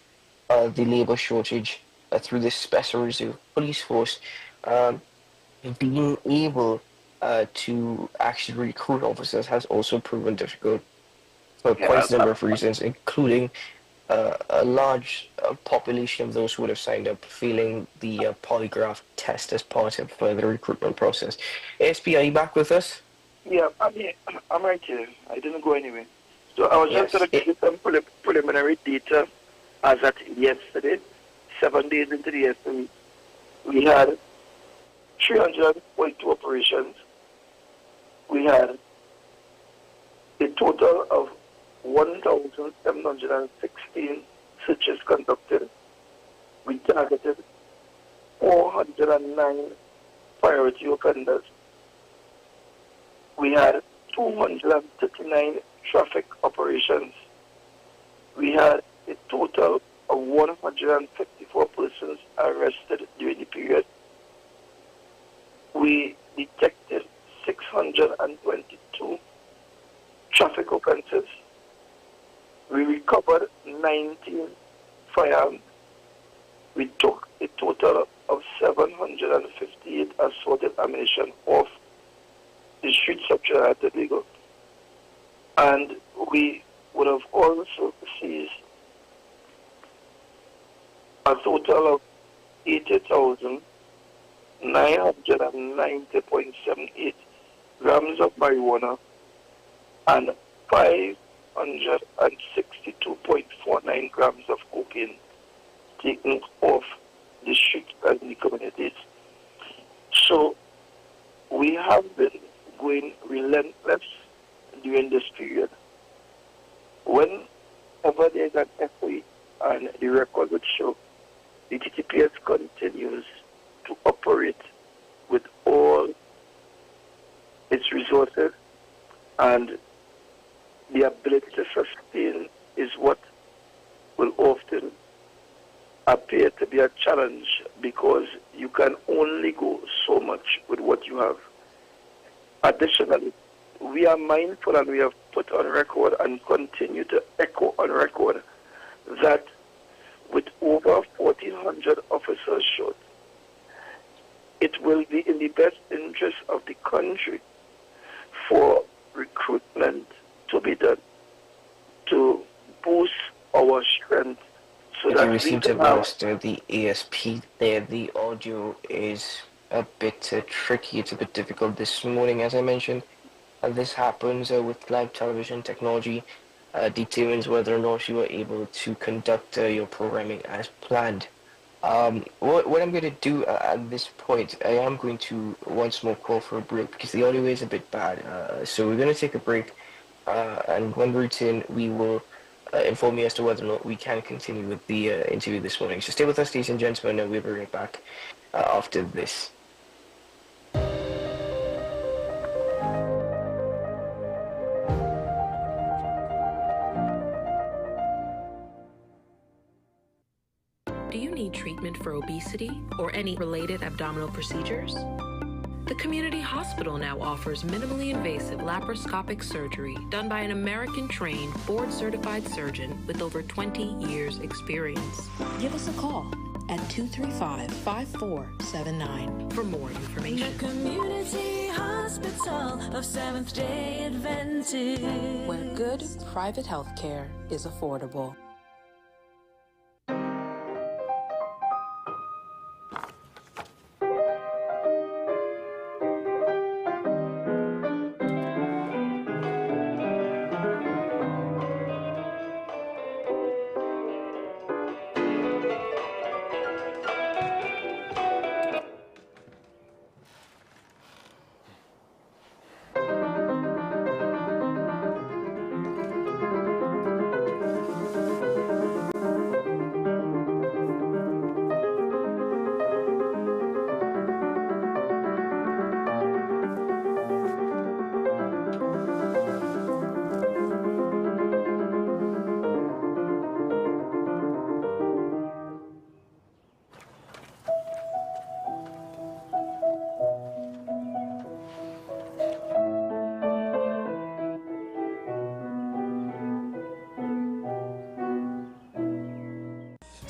the labor shortage through this special reserve police force, being able to actually recruit officers has also proven difficult for quite a number of reasons, including a large population of those who would have signed up failing the polygraph test as part of the recruitment process. ASP, are you back with us? Yeah, I'm right here. I didn't go anywhere. So I was just going to give you some preliminary data as at yesterday, 7 days into the SLE. We had 342 operations. We had a total of 1,716 searches conducted. We targeted 409 priority offenders. We had 239 traffic operations. We had a total of 154 persons arrested during the period. We detected 622 traffic offenses. We recovered 19 firearms. We took a total of 758 assorted ammunition off the streets of Trinidad and Tobago. And we would have also seized a total of 80,990.78 grams of marijuana and 562.49 grams of cocaine taken off the streets and the communities. So we have been going relentless during this period. Whenever there's an FOE, and the record would show, the TTPS continues to operate with all its resources, and the ability to sustain is what will often appear to be a challenge, because you can only go so much with what you have. Additionally, we are mindful, and we have put on record and continue to echo on record, that with over 1,400 officers short, it will be in the best interest of the country for recruitment to be done to boost our strength. So that we seem to have lost the ASP there. The audio is a bit tricky. It's a bit difficult this morning, as I mentioned. And this happens with live television technology. Determines whether or not you are able to conduct your programming as planned. What I'm going to do at this point, I am going to once more call for a break because the audio is a bit bad. So we're going to take a break, and when we return, we will inform you as to whether or not we can continue with the interview this morning. So stay with us, ladies and gentlemen, and we'll be right back after this. Do you need treatment for obesity or any related abdominal procedures? The community hospital now offers minimally invasive laparoscopic surgery done by an American-trained, board-certified surgeon with over 20 years' experience. Give us a call at 235-5479 for more information. The community Hospital of Seventh-day Adventists, where good private health care is affordable.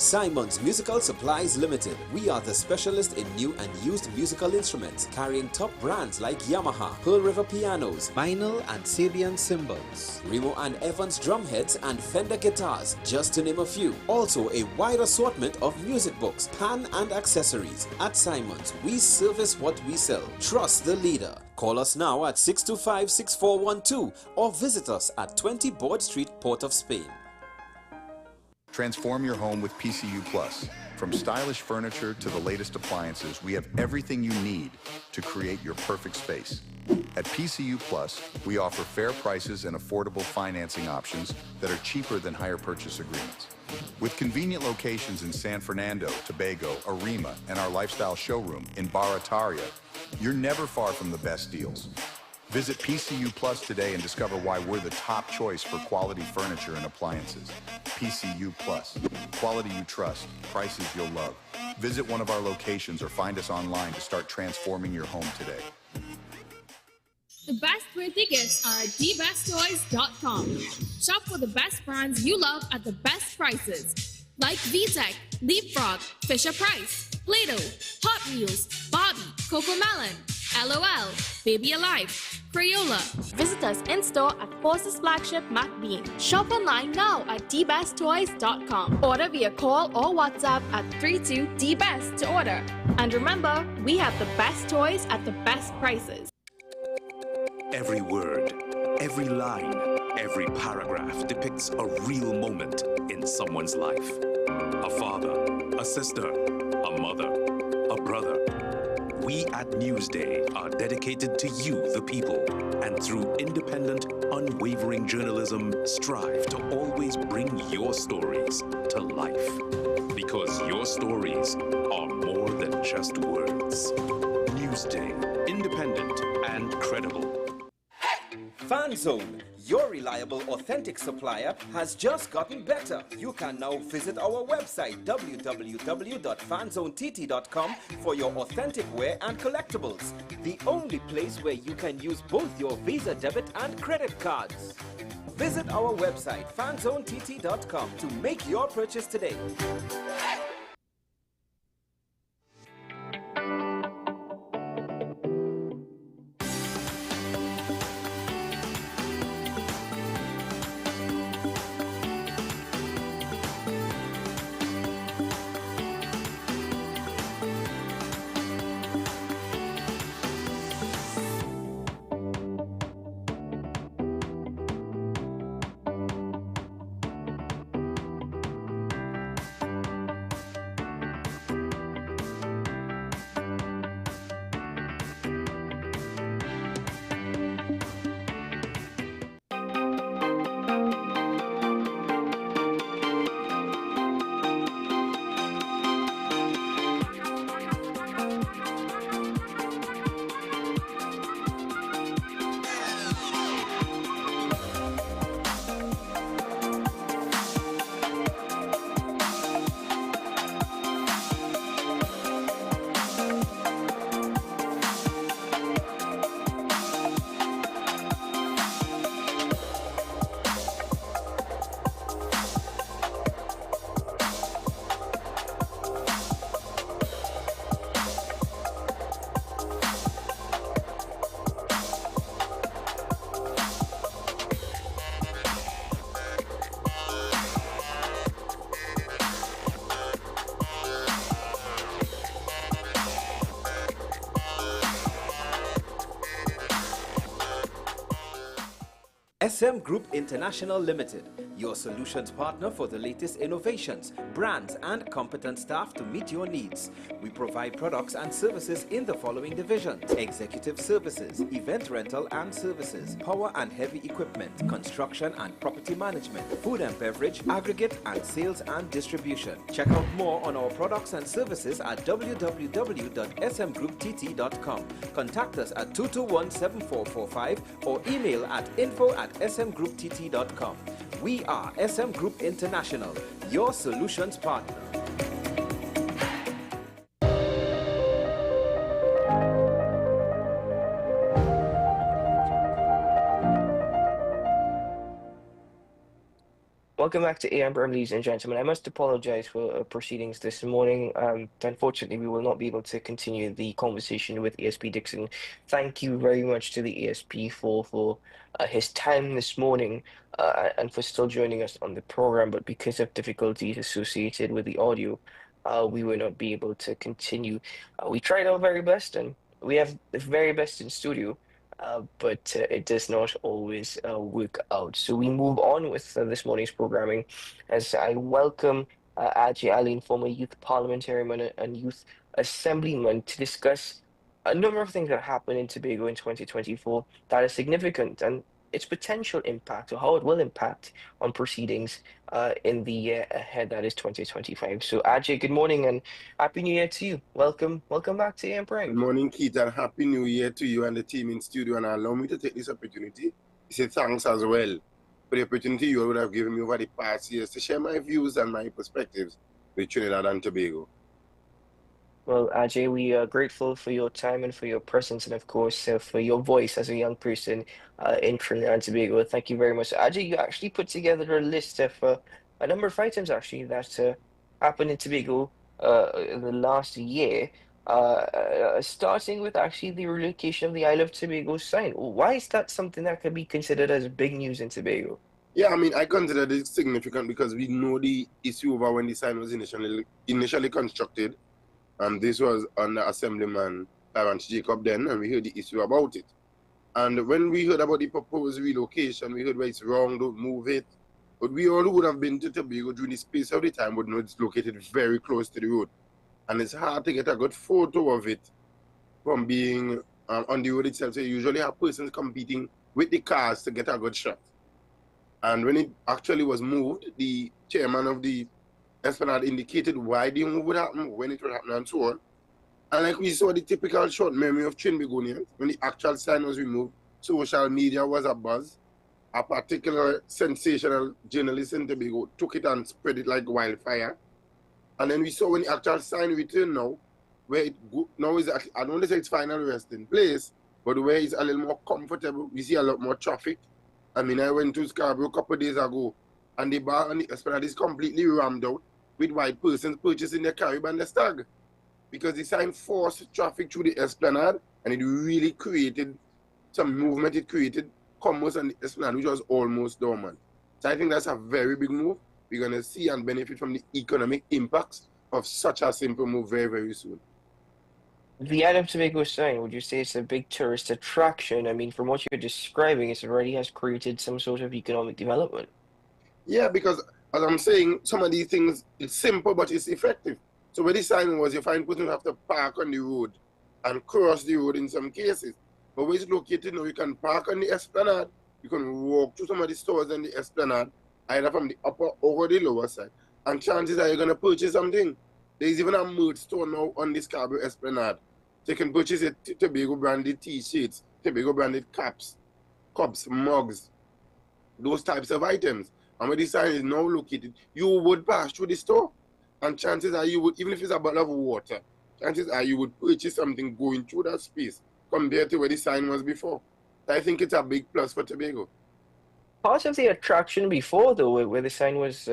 Simon's Musical Supplies Limited. We are the specialist in new and used musical instruments, carrying top brands like Yamaha, Pearl River pianos, vinyl and Sabian cymbals, Remo and Evans drumheads and Fender guitars, just to name a few. Also a wide assortment of music books, pan and accessories. At Simon's, we service what we sell. Trust the leader. Call us now at 625-6412 or visit us at 20 Board Street, Port of Spain. Transform your home with PCU Plus. From stylish furniture to the latest appliances, we have everything you need to create your perfect space. At PCU Plus, we offer fair prices and affordable financing options that are cheaper than hire purchase agreements. With convenient locations in San Fernando, Tobago, Arima, and our lifestyle showroom in Barataria, you're never far from the best deals. Visit PCU Plus today and discover why we're the top choice for quality furniture and appliances. PCU Plus. Quality you trust, prices you'll love. Visit one of our locations or find us online to start transforming your home today. The best birthday gifts are at dbesttoys.com. Shop for the best brands you love at the best prices. Like VTech, Leapfrog, Fisher-Price, Play-Doh, Hot Wheels, Barbie, Cocomelon, LOL, Baby Alive, Crayola. Visit us in-store at Forces Flagship MacBean. Shop online now at dbesttoys.com. Order via call or WhatsApp at 32DBEST to order. And remember, we have the best toys at the best prices. Every word, every line, every paragraph depicts a real moment in someone's life. A father, a sister, a mother, a brother. We at Newsday are dedicated to you, the people, and through independent, unwavering journalism, strive to always bring your stories to life. Because your stories are more than just words. Newsday, independent and credible. FanZone, your reliable, authentic supplier, has just gotten better. You can now visit our website www.fanzonett.com for your authentic wear and collectibles. The only place where you can use both your Visa debit and credit cards. Visit our website fanzonett.com to make your purchase today. SM Group International Limited, your solutions partner for the latest innovations, brands, and competent staff to meet your needs. We provide products and services in the following divisions: executive services, event rental and services, power and heavy equipment, construction and property management, food and beverage, aggregate and sales and distribution. Check out more on our products and services at www.smgrouptt.com. Contact us at 221-7445 or email at info@smgrouptt.com. We are SM Group International, your solutions partner. Welcome back to AM Prime, ladies and gentlemen. I must apologize for proceedings this morning. Unfortunately, we will not be able to continue the conversation with ASP Dixon. Thank you very much to the ASP for his time this morning and for still joining us on the program. But because of difficulties associated with the audio, we will not be able to continue. We tried our very best, and we have the very best in studio. But it does not always work out. So we move on with this morning's programming as I welcome Ajay Aline, former youth parliamentarian and youth assemblyman, to discuss a number of things that happened in Tobago in 2024 that are significant and its potential impact, or how it will impact on proceedings in the year ahead, that is 2025. So Ajay, good morning and Happy New Year to you. Welcome back to AM Prime. Good morning, Keith, and Happy New Year to you and the team in studio. And allow me to take this opportunity to say thanks as well for the opportunity you would have given me over the past years to share my views and my perspectives with Trinidad and Tobago. Well, Ajay, we are grateful for your time and for your presence, and of course, for your voice as a young person in Trinidad and Tobago. Thank you very much. Ajay, you actually put together a list of a number of items, actually, that happened in Tobago in the last year, starting with actually the relocation of the Isle of Tobago sign. Why is that something that could be considered as big news in Tobago? Yeah, I mean, I consider this significant because we know the issue over when the sign was initially constructed. This was under Assemblyman Clarence Jacob then, and we heard the issue about it. And when we heard about the proposed relocation, we heard where it's wrong, don't move it. But we all who would have been to Tobago during the space of the time would know it's located very close to the road. And it's hard to get a good photo of it from being on the road itself. So you usually have persons competing with the cars to get a good shot. And when it actually was moved, the chairman of the Esplanade indicated why the move would happen, when it would happen, and so on. And like we saw the typical short memory of Trinbagonians, when the actual sign was removed, social media was abuzz. A particular sensational journalist in Tobago took it and spread it like wildfire. And then we saw when the actual sign returned now, where it now is, I don't want to say it's final resting place, but where it's a little more comfortable, we see a lot more traffic. I mean, I went to Scarborough a couple of days ago, and the bar on the Esplanade is completely rammed out with white persons purchasing their Carib and their Stag. Because the sign forced traffic through the Esplanade, and it really created some movement. It created commerce on the Esplanade, which was almost dormant. So I think that's a very big move. We're going to see and benefit from the economic impacts of such a simple move very, very soon. The Isle of Tobago sign, would you say it's a big tourist attraction? I mean, from what you're describing, it already has created some sort of economic development. Yeah, because as I'm saying, some of these things, it's simple, but it's effective. So where the sign was, you find people have to park on the road and cross the road in some cases. But where it's located now, you can park on the Esplanade, you can walk to some of the stores on the Esplanade, either from the upper or the lower side. And chances are you're going to purchase something. There's even a merch store now on the Scarborough Esplanade. So you can purchase a Tobago branded t-shirts, Tobago branded caps, cups, mugs, those types of items. And where the sign is now located, you would pass through the store. And chances are you would, even if it's a bottle of water, chances are you would purchase something going through that space compared to where the sign was before. I think it's a big plus for Tobago. Part of the attraction before, though, where the sign was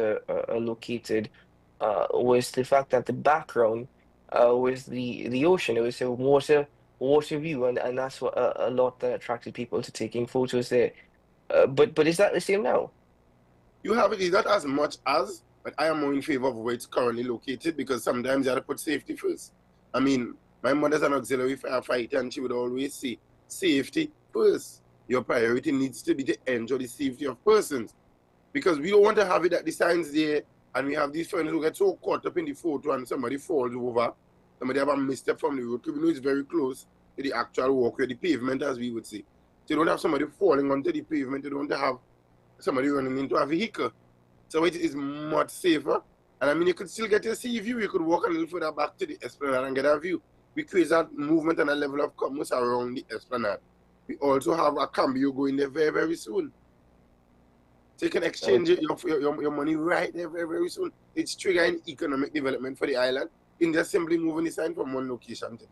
located, was the fact that the background was the ocean. It was a water view, and that's what a lot that attracted people to taking photos there. But is that the same now? You have it, is not as much as, but I am more in favor of where it's currently located because sometimes you have to put safety first. I mean, my mother's an auxiliary firefighter and she would always say, safety first. your priority needs to be to ensure the safety of persons. Because we don't want to have it that the signs there and we have these friends who get so caught up in the photo and somebody falls over, somebody have a misstep from the road, because we know it's very close to the actual walkway, the pavement as we would say. So you don't have somebody falling onto the pavement, you don't want to have somebody running into a vehicle. So it is much safer. And I mean, you could still get a sea view, you could walk a little further back to the esplanade and get a view. We create that movement and a level of commerce around the esplanade. We also have a cambio going there very, very soon. So you can exchange your money right there very, very soon. It's triggering economic development for the island in just simply moving the sign from one location to the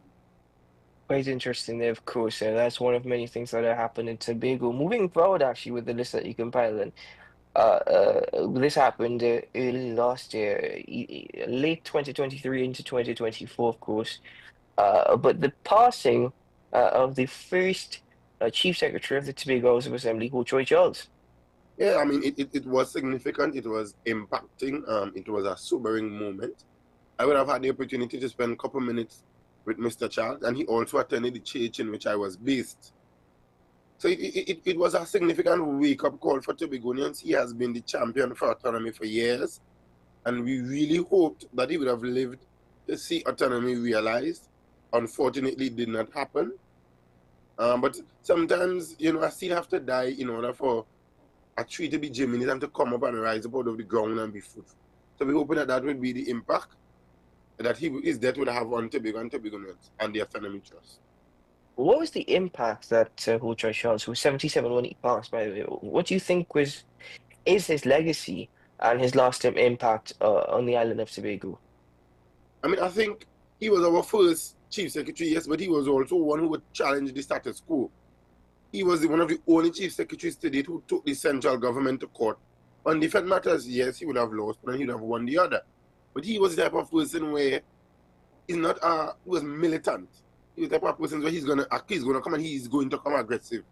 Quite interesting there, of course. That's one of many things that have happened in Tobago. Moving forward, actually, with the list that you compiled, and this happened early last year, late 2023 into 2024, of course. But the passing of the first Chief Secretary of the Tobago House of Assembly, Ho Choi Charles. Yeah, I mean, it was significant. It was impacting. It was a sobering moment. I would have had the opportunity to spend a couple minutes with Mr. Charles, and he also attended the church in which I was based. So it was a significant wake-up call for Tobagonians. He has been the champion for autonomy for years, and we really hoped that he would have lived to see autonomy realized. Unfortunately, it did not happen. But sometimes, you know, I still have to die in order for a tree to be germinated and to come up and rise up out of the ground and be fruitful. So we're hoping that that would be the impact that his death would have on Tobago and Tobagonians and the Autonomy Trust. What was the impact that Ho Choi Charles, who was 77 when he passed, by the way, what do you think is his legacy and his lasting impact on the island of Tobago? I mean, I think he was our first chief secretary, yes, but he was also one who would challenge the status quo. He was one of the only chief secretaries to date who took the central government to court. On different matters, yes, he would have lost, but he would have won the other. But he was the type of person where he was militant. He was the type of person where he's gonna come and he's going to come aggressive.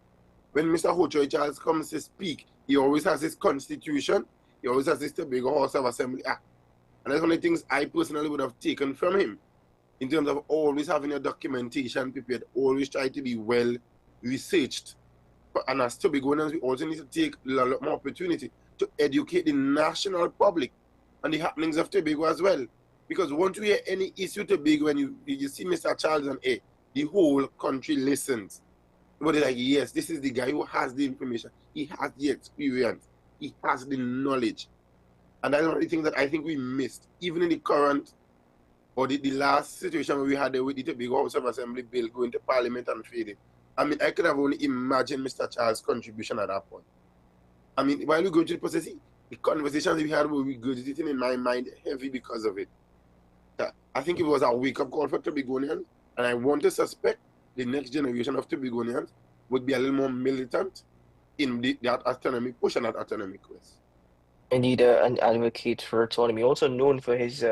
When Mr. Ho Choi Charles comes to speak, he always has his constitution, he always has this Tobago House of Assembly Act. And that's one of the things I personally would have taken from him, in terms of always having your documentation prepared, always try to be well researched. And as Tobagonians, we also need to take a lot more opportunity to educate the national public on the happenings of Tobago as well. Because once we hear any issue Tobago, when you see Mr. Charles and the whole country listens. But they're like, yes, this is the guy who has the information. He has the experience. He has the knowledge. And that's one of the things that I think we missed, even in the current or the last situation where we had with the Tobago House of Assembly bill going to Parliament and fading. I mean, I could have only imagined Mr. Charles' contribution at that point. I mean, while we go through the process, the conversations we had were regurgitating in my mind heavy because of it. I think it was a wake-up call for Tobagonians, and I want to suspect the next generation of Tobagonians would be a little more militant in that autonomy push and that autonomy quest. Indeed, an advocate for autonomy, also known for his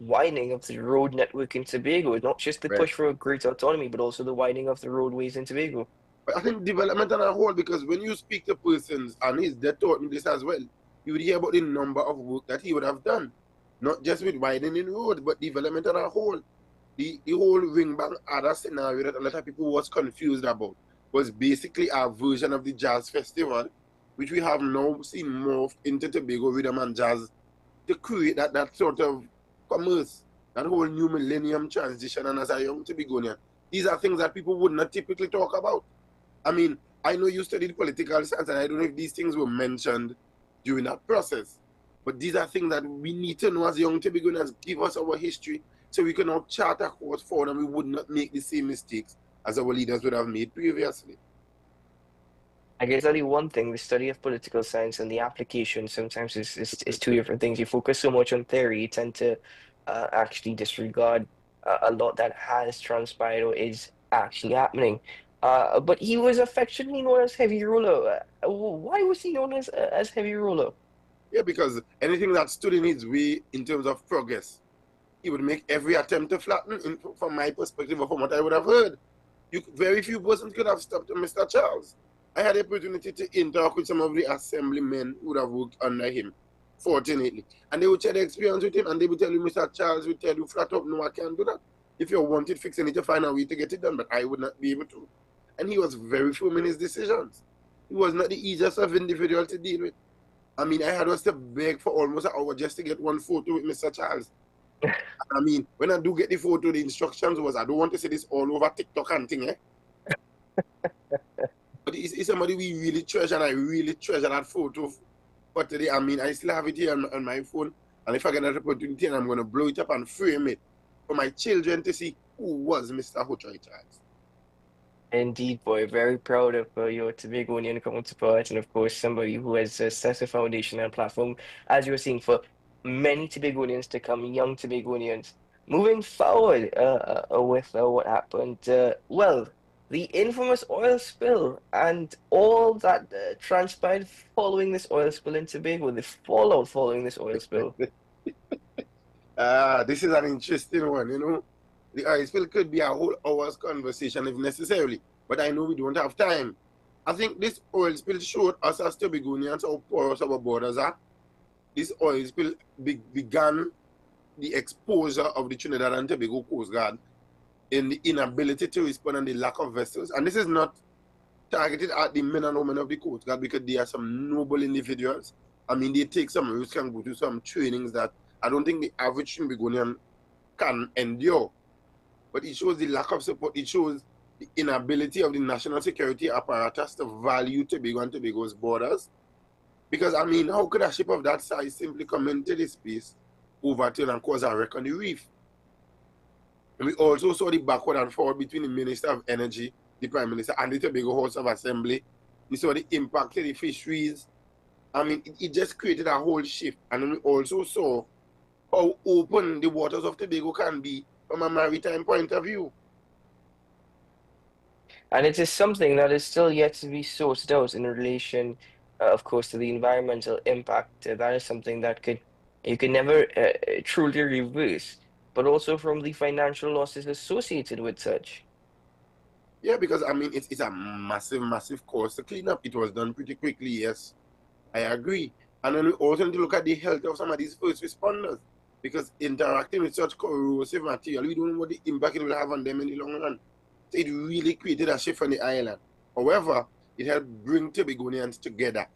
widening of the road network in Tobago, not just the push for greater autonomy, but also the widening of the roadways in Tobago. But I think development on a whole, because when you speak to persons, and his death taught me this as well, you would hear about the number of work that he would have done, not just with widening roads, but development on a whole. The whole Ringbank Ada scenario that a lot of people was confused about was basically a version of the jazz festival, which we have now seen morphed into Tobago Rhythm and Jazz to create that sort of commerce, that whole new millennium transition. And as a young Tobagonian, these are things that people would not typically talk about. I mean, I know you studied political science, and I don't know if these things were mentioned during that process, but these are things that we need to know as young Tobagonians. Give us our history so we can now chart a course forward and we would not make the same mistakes as our leaders would have made previously. I guess only one thing, the study of political science and the application sometimes is two different things. You focus so much on theory, you tend to actually disregard a lot that has transpired or is actually happening. But he was affectionately known as Heavy Roller. Why was he known as Heavy Roller? Yeah, because anything that stood in his way in terms of progress, he would make every attempt to flatten, from my perspective or from what I would have heard. Very few persons could have stopped Mr. Charles. I had the opportunity to interact with some of the assemblymen who would have worked under him, fortunately. And they would share the experience with him, and they would tell you, Mr. Charles would tell you flat up, no, I can't do that. If you want it fixed, you need to find a way to get it done, but I would not be able to. and he was very firm in his decisions. He was not the easiest of individual to deal with. I mean, I had us to beg for almost an hour just to get one photo with Mr. Charles. I mean, when I do get the photo, the instructions was, I don't want to see this all over TikTok and thing, eh? But it's somebody we really treasure, and I really treasure that photo. But today, I mean, I still have it here on my phone, and if I get that opportunity, I'm going to blow it up and frame it for my children to see who was Mr. Hochoy Charles. Indeed, boy, very proud of your Tobagonian counterpart, and of course, somebody who has set a foundation and platform, as you were saying, for many Tobagonians to come, young Tobagonians. Moving forward with what happened, well, the infamous oil spill and all that transpired following this oil spill in Tobago, the fallout following this oil spill. This is an interesting one, you know. The oil spill could be a whole hour's conversation if necessary, but I know we don't have time. I think this oil spill showed us as Tobagonians how porous our borders are. This oil spill began the exposure of the Trinidad and Tobago Coast Guard in the inability to respond and the lack of vessels. And this is not targeted at the men and women of the Coast Guard, because they are some noble individuals. I mean, they take some risks and go to some trainings that I don't think the average Tobagonian can endure. But it shows the lack of support. It shows the inability of the national security apparatus to value Tobago and Tobago's borders. Because, I mean, how could a ship of that size simply come into this space, overturn and cause a wreck on the reef? And we also saw the backward and forward between the Minister of Energy, the Prime Minister, and the Tobago House of Assembly. We saw the impact of the fisheries. I mean, it just created a whole shift. And then we also saw how open the waters of Tobago can be from a maritime point of view. And it is something that is still yet to be sorted out in relation, of course, to the environmental impact. That is something that you can never truly reverse, but also from the financial losses associated with such. Yeah, because I mean, it's a massive, massive cost to clean up. It was done pretty quickly, yes, I agree. And then we also need to look at the health of some of these first responders, because interacting with such corrosive material, we don't know what the impact it will have on them in the long run. So it really created a shift on the island. However, it helped bring Tobagonians together.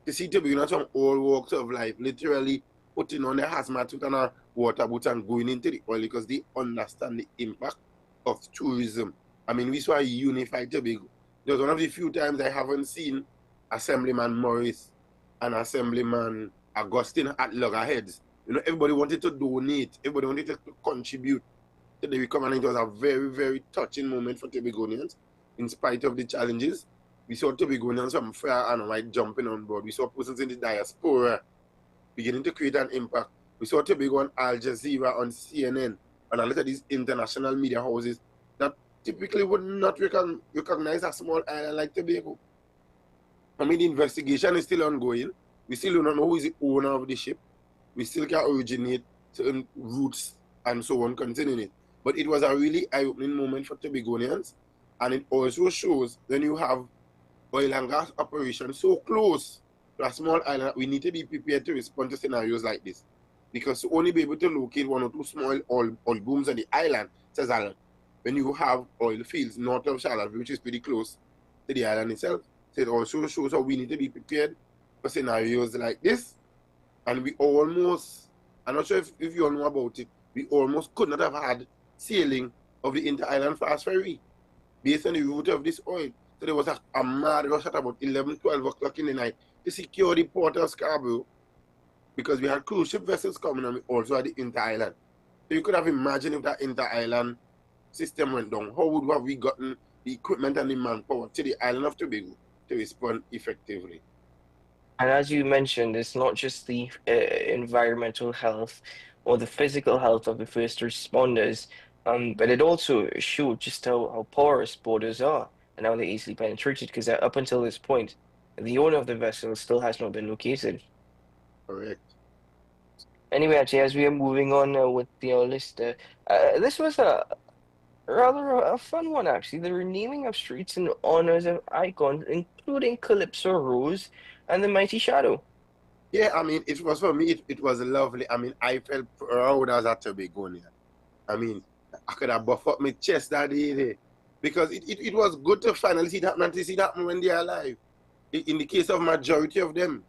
To see Tobagonians from all walks of life, literally putting on their hazmat suit and a water boot and going into the oil, because they understand the impact of tourism. I mean, we saw a unified Tobago. It was one of the few times I haven't seen Assemblyman Morris and Assemblyman Augustine at loggerheads. You know, everybody wanted to donate. Everybody wanted to contribute to the recovery. It was a very, very touching moment for Tobagonians, in spite of the challenges. We saw Tobagonians from far and wide jumping on board. We saw persons in the diaspora beginning to create an impact. We saw Tobago on Al Jazeera, on CNN, and a lot of these international media houses that typically would not recognize a small island like Tobago. I mean, the investigation is still ongoing. We still do not know who is the owner of the ship. We still can originate certain routes and so on concerning it. But it was a really eye-opening moment for Tobagonians, and it also shows when you have oil and gas operations so close to a small island, we need to be prepared to respond to scenarios like this. Because to only be able to locate one or two small oil booms on the island, says Alan, when you have oil fields north of Charlotte, which is pretty close to the island itself. So it also shows how we need to be prepared for scenarios like this. And we almost, I'm not sure if you all know about it, we almost could not have had sailing of the inter-island fast ferry based on the route of this oil. So there was a mad rush at about 11, 12 o'clock in the night to secure the port of Scarborough, because we had cruise ship vessels coming and we also had the inter-island. So you could have imagined if that inter-island system went down, how would have we gotten the equipment and the manpower to the island of Tobago to respond effectively? And as you mentioned, it's not just the environmental health or the physical health of the first responders, but it also showed just how porous borders are and how they're easily penetrated, because up until this point, the owner of the vessel still has not been located. Correct. Anyway, actually, as we are moving on with the list, this was a rather a fun one, actually. The renaming of streets in honors of icons, including Calypso Rose and the Mighty Shadow. Yeah, I mean, it was for me, it was lovely. I mean, I felt proud as a Tobagonian. I mean, I could have buffed up my chest that day. Because it was good to finally see that, and to see that when they are alive. In the case of majority of them.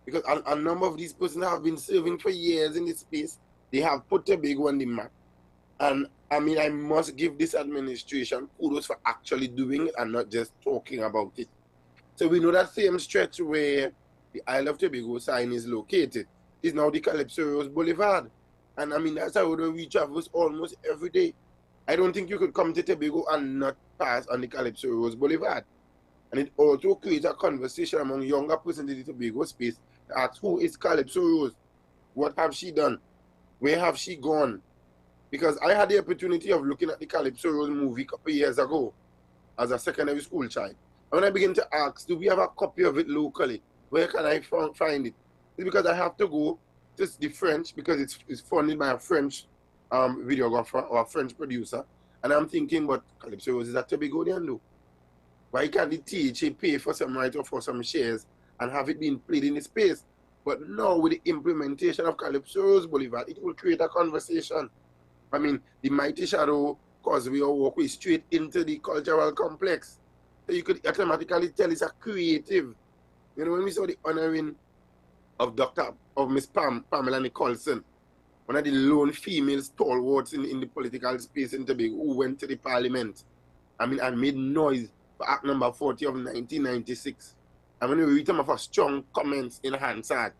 Because a number of these persons have been serving for years in this space. They have put Tobago on the map. And I mean, I must give this administration kudos for actually doing it and not just talking about it. So we know that same stretch where the Isle of Tobago sign is located is now the Calypso Rose Boulevard. And I mean, that's a road we traverse almost every day. I don't think you could come to Tobago and not pass on the Calypso Rose Boulevard. And it also creates a conversation among younger persons in the Tobago space to ask, who is Calypso Rose? What have she done? Where have she gone? Because I had the opportunity of looking at the Calypso Rose movie a couple of years ago as a secondary school child. And when I began to ask, do we have a copy of it locally? Where can I find it? It's because I have to go to the French, because it's funded by a French videographer or a French producer. And I'm thinking, but Calypso Rose is a Tobagonian though. Why can't the THA pay for some right or for some shares and have it being played in the space? But now with the implementation of Calypso Rose Boulevard, it will create a conversation. I mean, the Mighty Shadow Causeway or walkway straight into the cultural complex. So you could automatically tell it's a creative. You know, when we saw the honoring of Miss Pamela Nicholson, one of the lone female stalwarts in the political space in Tobago, who went to the parliament, I mean, and made noise for Act number 40 of 1996. And when you read some of her strong comments in Hansard,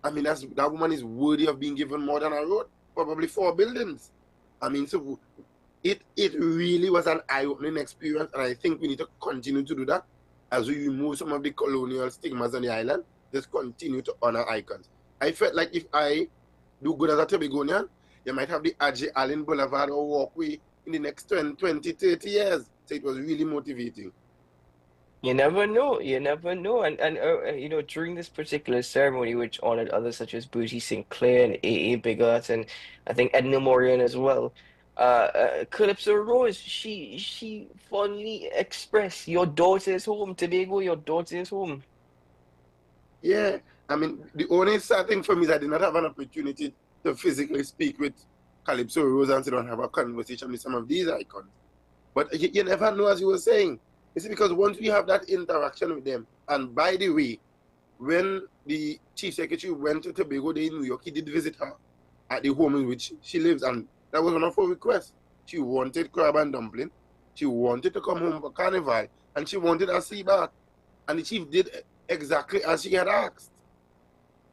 I mean, that woman is worthy of being given more than a road, probably 4 buildings. I mean, so it really was an eye-opening experience, and I think we need to continue to do that as we remove some of the colonial stigmas on the island. Just continue to honor icons. I felt like if I do good as a Tobagonian, you might have the Ajay Allen Boulevard or walkway in the next 20, 30 years. So it was really motivating. You never know. You never know. And you know, during this particular ceremony, which honored others such as Booty Sinclair and A.A. Bigot and I think Edna Moran as well, Calypso Rose, she fondly expressed, "Your daughter is home, Tobago. Your daughter is home." Yeah, I mean, the only sad thing for me is I did not have an opportunity to physically speak with Calypso Rose and sit down and have a conversation with some of these icons. But you never know, as you were saying. It's because once we have that interaction with them, and by the way, when the Chief Secretary went to Tobago Day in New York, he did visit her at the home in which she lives, and that was one of her requests. She wanted crab and dumpling, she wanted to come home for Carnival, and she wanted a sea bath. And the Chief did exactly as she had asked.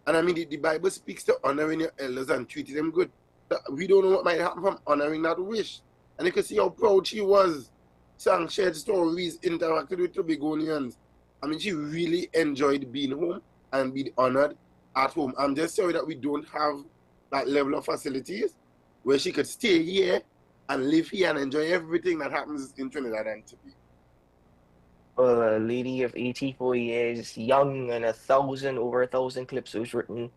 And I mean, the Bible speaks to honoring your elders and treating them good. We don't know what might happen from honoring that wish. And you can see how proud she was. Sang, shared stories, interacted with Tobagonians. I mean, she really enjoyed being home and being honored at home. I'm just sorry that we don't have that level of facilities where she could stay here and live here and enjoy everything that happens in Trinidad and Tobago. Well, a lady of 84 years, young, and over 1,000 calypsos written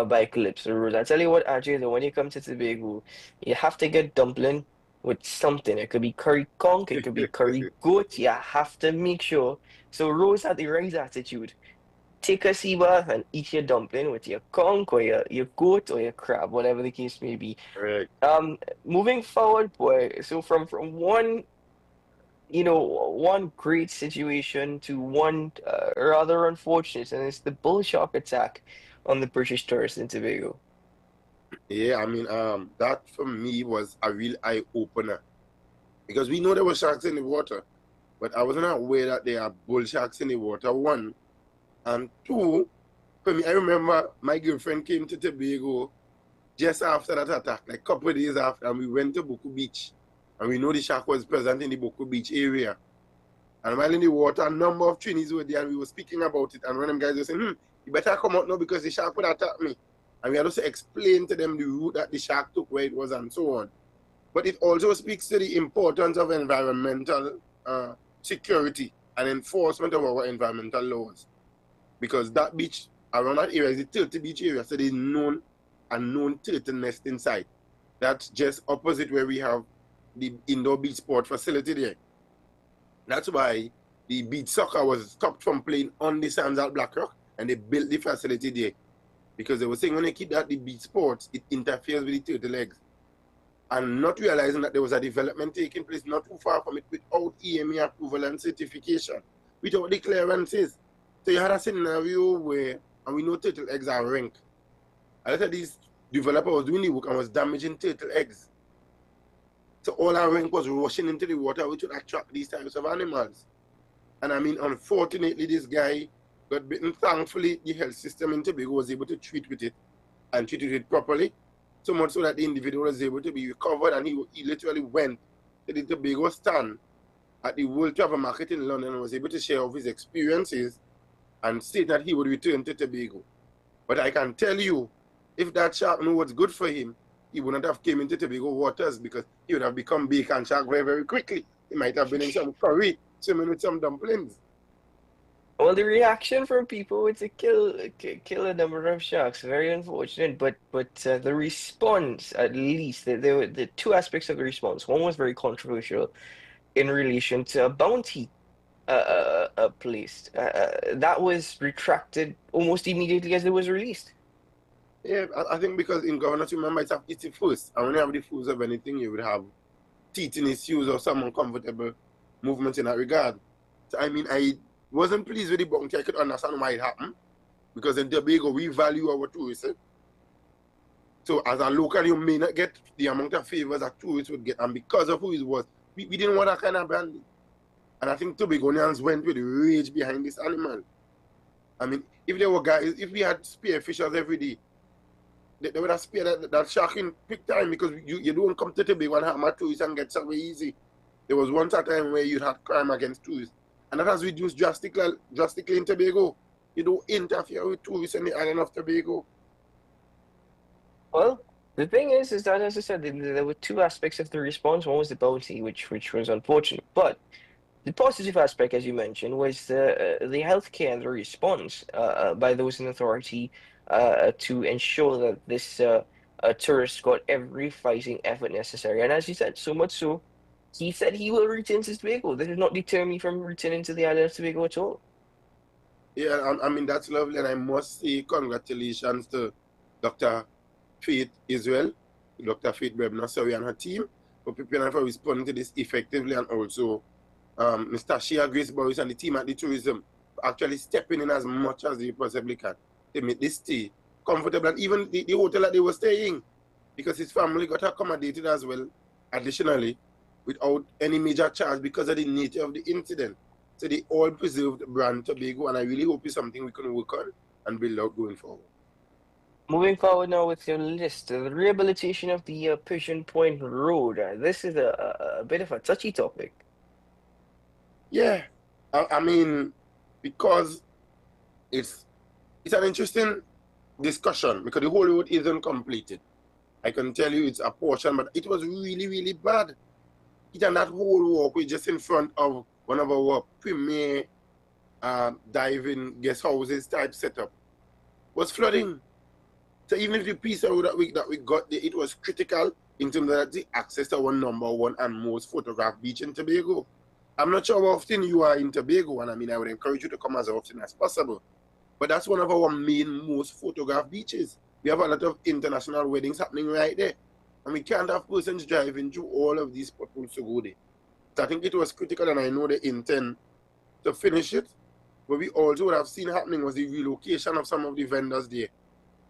by Calypso Rose. I tell you what, Ajay, though, when you come to Tobago, you have to get dumpling with something. It could be curry conch, it could be curry goat. You have to make sure. So Rose had the right attitude. Take a sea bath and eat your dumpling with your conch or your goat or your crab, whatever the case may be. Right. Moving forward, boy. So from one, you know, one great situation to one rather unfortunate, and it's the bull shark attack on the British tourists in Tobago. Yeah, I mean, that for me was a real eye-opener. Because we know there were sharks in the water, but I wasn't aware that there are bull sharks in the water, one. And two, for me, I remember my girlfriend came to Tobago just after that attack, like a couple of days after, and we went to Boku Beach. And we know the shark was present in the Boku Beach area. And while in the water, a number of Trinis were there, and we were speaking about it. And one of them guys were saying, you better come out now because the shark would attack me. And we had to explain to them the route that the shark took, where it was, and so on. But it also speaks to the importance of environmental security and enforcement of our environmental laws. Because that beach, around that area, is the Turtle Beach area, so there's a known turtle nest inside. That's just opposite where we have the indoor beach sport facility there. That's why the beach soccer was stopped from playing on the sands at Black Rock, and they built the facility there. Because they were saying when they keep that the beach sports, it interferes with the turtle eggs. and not realizing that there was a development taking place not too far from it without EMA approval and certification, without the clearances. So you had a scenario where, and we know turtle eggs are rank. A lot of these developers was doing the work and was damaging turtle eggs. So all our rank was rushing into the water, which would attract these types of animals. And I mean, unfortunately, this guy got bitten. Thankfully, the health system in Tobago was able to treat with it and treated it properly. So much so that the individual was able to be recovered, and he literally went to the Tobago stand at the World Travel Market in London and was able to share of his experiences and say that he would return to Tobago. But I can tell you, if that shark knew what's good for him, he wouldn't have came into Tobago waters, because he would have become bacon shark very, very quickly. He might have been in some curry, swimming with some dumplings. Well, the reaction from people was to kill a number of sharks. Very unfortunate, but the response, at least, there were the two aspects of the response. One was very controversial in relation to a bounty placed. That was retracted almost immediately as it was released. Yeah, I think because in governance, remember, it's the first. And when you have the first of anything, you would have teething issues or some uncomfortable movements in that regard. So, I mean, I wasn't pleased with the bounty. I could understand why it happened, because in Tobago, we value our tourists. So as a local, you may not get the amount of favors a tourist would get. And because of who it was, we didn't want that kind of branding. And I think Tobagonians went with rage behind this animal. I mean, if there were guys, if we had spear fishers every day, they would have speared that shark in quick time, because you don't come to Tobago and harm a tourist and get somewhere easy. There was once a time where you had crime against tourists. And that has reduced drastically in Tobago. You don't interfere with tourists in the island of Tobago. Well, the thing is that, as I said, there were two aspects of the response. One was the bounty, which was unfortunate. But the positive aspect, as you mentioned, was the healthcare and the response by those in authority to ensure that this tourist got every fighting effort necessary. And as you said, so much so, he said he will return to Tobago. This did not deter me from returning to the island of Tobago at all. Yeah, I mean, that's lovely. And I must say congratulations to Dr. Faith Israel, Dr. Faith Brebner, and her team for preparing for responding to this effectively, and also Mr. Shea Grace Boris and the team at the tourism for actually stepping in as much as they possibly can to make this stay comfortable, and even the hotel that they were staying, because his family got accommodated as well, additionally, without any major charge because of the nature of the incident. So they all preserved brand Tobago, and I really hope it's something we can work on and build out going forward. Moving forward now with your list, the rehabilitation of the Pigeon Point Road. This is a bit of a touchy topic. Yeah, I mean, because it's an interesting discussion, because the whole road isn't completed. I can tell you it's a portion, but it was really, really bad. And that whole walkway just in front of one of our premier diving guest houses type setup was flooding. So even if the piece of road that we got there, it was critical in terms of the access to our #1 and most photographed beach in Tobago. I'm not sure how often you are in Tobago, and I mean, I would encourage you to come as often as possible. But that's one of our main most photographed beaches. We have a lot of international weddings happening right there. And we can't have persons driving through all of these potholes to go there. So I think it was critical, and I know they intend to finish it. But we also would have seen happening was the relocation of some of the vendors there.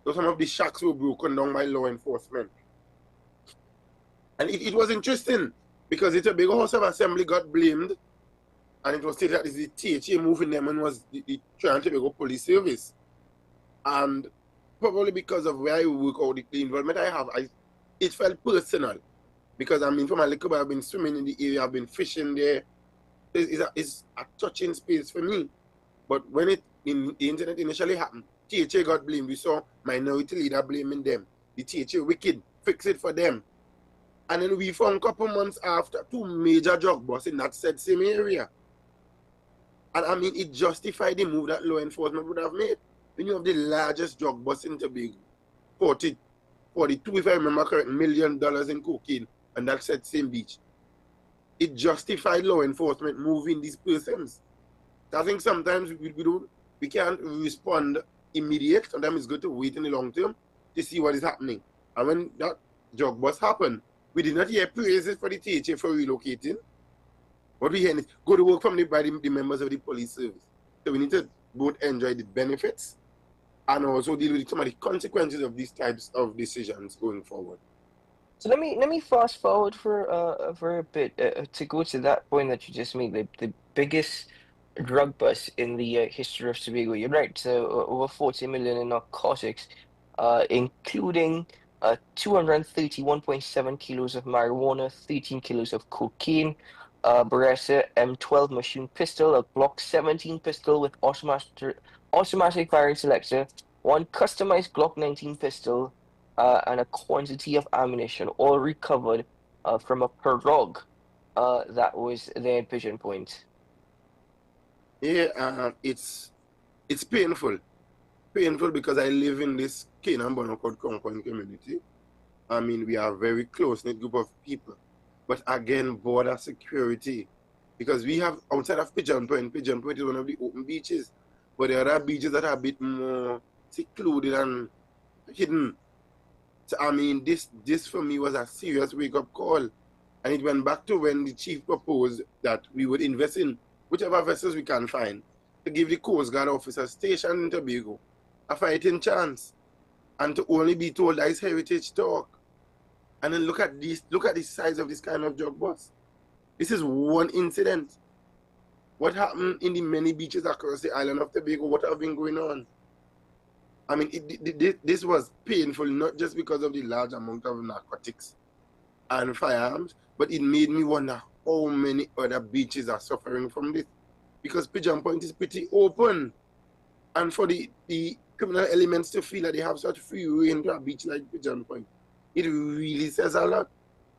So some of the shacks were broken down by law enforcement. And it was interesting, because the Tobago House of Assembly got blamed, and it was stated that it's the THA moving them, and was the Tobago Police Service. And probably because of where I work or the involvement I have, it felt personal, because I mean, from a little bit, I've been swimming in the area, I've been fishing there. It's a touching space for me. But when the incident initially happened, THA got blamed. We saw minority leader blaming them. The THA wicked, fix it for them. And then we found a couple months after 2 major drug busts in that said same area. And I mean, it justified the move that law enforcement would have made. When you have the largest drug bust in Tobago, 42, if I remember correct, $1 million in cocaine, and that said same beach. It justified law enforcement moving these persons. I think sometimes we can't respond immediate. Sometimes it's good to wait in the long term to see what is happening. And when that drug bust happened, We did not hear praises for the THA for relocating. What we hear is go to work by the members of the police service. So we need to both enjoy the benefits and also deal with some of the consequences of these types of decisions going forward. So let me fast forward for a bit to go to that point that you just made, the biggest drug bust in the history of Tobago. You're right. So over 40 million in narcotics, including 231.7 kilos of marijuana, 13 kilos of cocaine, Beretta M12 machine pistol, a Glock 17 pistol with automatic firing selector, one customized Glock 19 pistol, and a quantity of ammunition, all recovered from a pirogue that was there in Pigeon Point. Yeah, it's painful. Painful because I live in this Canaan Bonaccord Concord community. I mean, we are a very close-knit group of people. But again, border security. Because we have, outside of Pigeon Point is one of the open beaches. But there are beaches that are a bit more secluded and hidden. So, I mean, this for me was a serious wake-up call. And it went back to when the chief proposed that we would invest in whichever vessels we can find to give the Coast Guard officers stationed in Tobago a fighting chance, and to only be told that it's heritage talk. And then look at the size of this kind of drug bust. This is one incident. What happened in the many beaches across the island of Tobago? What have been going on? I mean, this was painful, not just because of the large amount of narcotics and firearms, but it made me wonder how many other beaches are suffering from this. Because Pigeon Point is pretty open. And for the criminal elements to feel that they have such free reign to a beach like Pigeon Point, it really says a lot.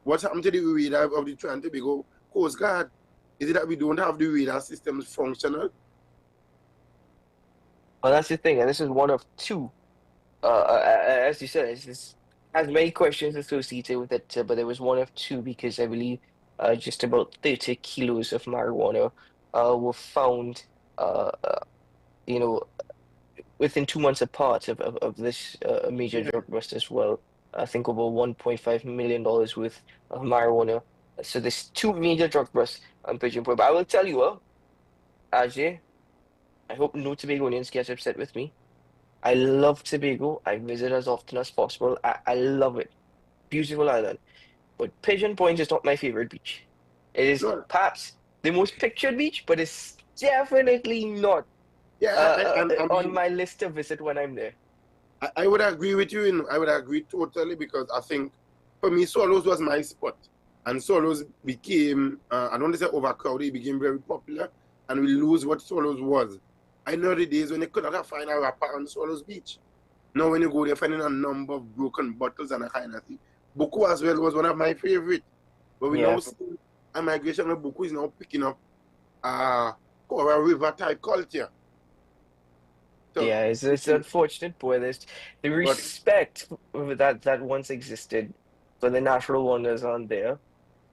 What's happened to the radar of the Trinidad and Tobago Coast Guard? Is it that we don't have the radar systems functional? Well, that's the thing, and this is one of two. As you said, it has many questions associated with it, but there was one of two because I believe just about 30 kilos of marijuana were found, within 2 months apart of this major drug bust as well. I think over $1.5 million worth of marijuana. So there's two major drug busts on Pigeon Point. But I will tell you, Ajay, I hope no Tobagonians get upset with me. I love Tobago. I visit as often as possible. I love it. Beautiful island. But Pigeon Point is not my favorite beach. It is perhaps the most pictured beach, but it's definitely not on my list to visit when I'm there. I would agree with you. I would agree totally, because I think for me, Swallows was my spot. And Swallows became, I don't want to say overcrowded, it became very popular, and we lose what Swallows was. I know the days when they could not find a rapper on Swallows Beach. Now when you go there, finding a number of broken bottles and a kind of thing. Buku as well was one of my favorite. But we now see a migration of Buku is now picking up Coral River type culture. So, yeah, it's unfortunate, boy. There's the respect that once existed for the natural wonders on there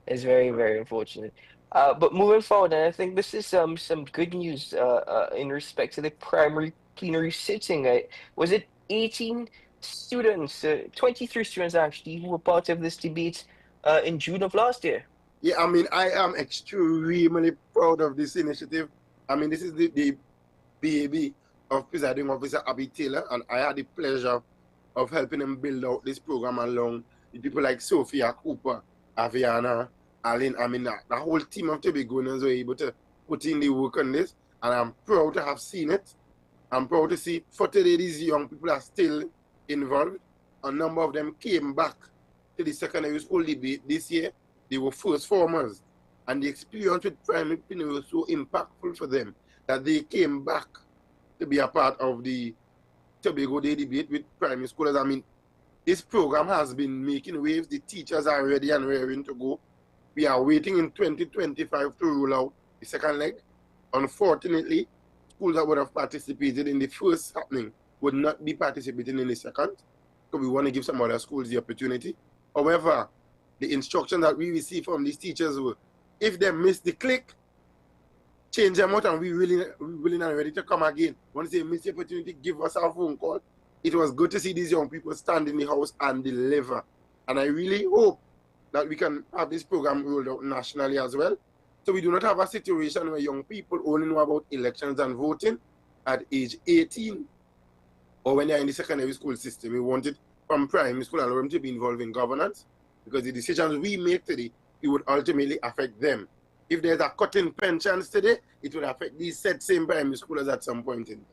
is very, very unfortunate. But moving forward, and I think this is some good news in respect to the primary plenary sitting. Was it 18 students, 23 students actually, who were part of this debate in June of last year? Yeah, I mean, I am extremely proud of this initiative. I mean, this is the baby of Presiding Officer Abby Taylor, and I had the pleasure of helping him build out this program along with people like Sophia Cooper, Aviana, Aline. I mean, the whole team of Tobagoans were able to put in the work on this, and I'm proud to have seen it. I'm proud to see for today these young people are still involved. A number of them came back to the secondary school debate this year. They were first formers, and the experience with primary plenary was so impactful for them that they came back to be a part of the Tobago Day debate with primary schoolers. I mean, this program has been making waves. The teachers are ready and raring to go. We are waiting in 2025 to roll out the second leg. Unfortunately, schools that would have participated in the first happening would not be participating in the second. So we want to give some other schools the opportunity. However, the instruction that we receive from these teachers were, if they miss the click, change them out, and we willing and ready to come again. Once they miss the opportunity, give us a phone call. It was good to see these young people stand in the house and deliver. And I really hope that we can have this program rolled out nationally as well. So we do not have a situation where young people only know about elections and voting at age 18 or when they're in the secondary school system. We want it from primary school, allow them to be involved in governance, because the decisions we make today, it would ultimately affect them. If there's a cut in pensions today, it would affect these same primary schoolers at some point in time.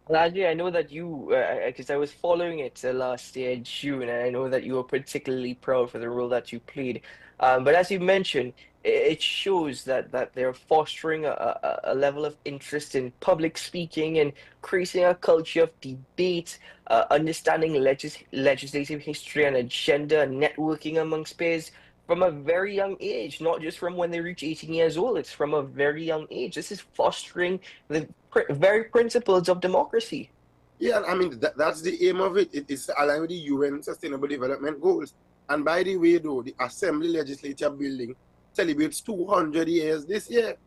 Largely, I know that you, because I was following it last year in June, and I know that you were particularly proud for the role that you played. But as you mentioned, it shows that they're fostering a level of interest in public speaking and creating a culture of debate, understanding legislative history and agenda, and networking amongst peers from a very young age, not just from when they reach 18 years old. It's from a very young age. This is fostering the very principles of democracy. Yeah, I mean, that's the aim of it. It's aligned with the UN Sustainable Development Goals. And by the way, though, the Assembly Legislature building celebrates 200 years this year.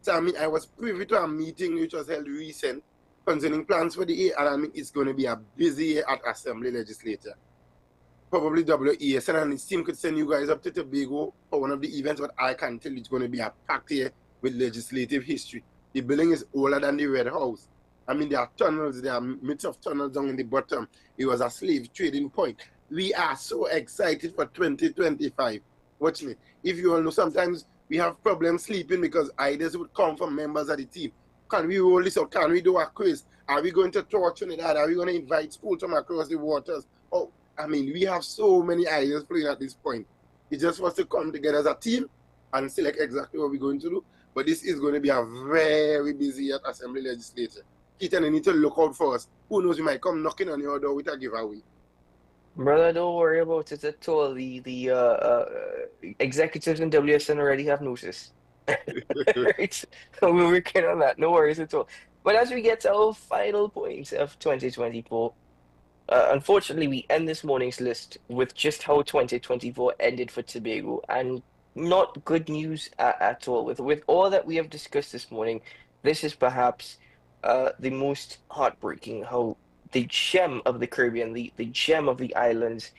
So, I mean, I was privy to a meeting which was held recent concerning plans for the year, and I mean, it's going to be a busy year at Assembly Legislature. Probably WESN and his team could send you guys up to Tobago for one of the events, but I can tell you it's going to be a packed year with legislative history. The building is older than the Red House. I mean, there are tunnels, there are midst of tunnels down in the bottom. It was a slave trading point. We are so excited for 2025. Watch me. If you all know, sometimes we have problems sleeping because ideas would come from members of the team. Can we roll this out? Can we do a quiz? Are we going to tour Trinidad? Are we going to invite schools from across the waters? Oh, I mean, we have so many ideas playing at this point. It's just for us to come together as a team and select exactly what we're going to do. But this is going to be a very busy year at Assembly Legislature. Keaton, you need to look out for us. Who knows, we might come knocking on your door with a giveaway. Brother, don't worry about it at all. The executives in WSN already have notice. Right? We're working on that. No worries at all. But as we get to our final point of 2024, unfortunately, we end this morning's list with just how 2024 ended for Tobago, and not good news at all. With all that we have discussed this morning, this is perhaps the most heartbreaking, how the gem of the Caribbean, the gem of the islands,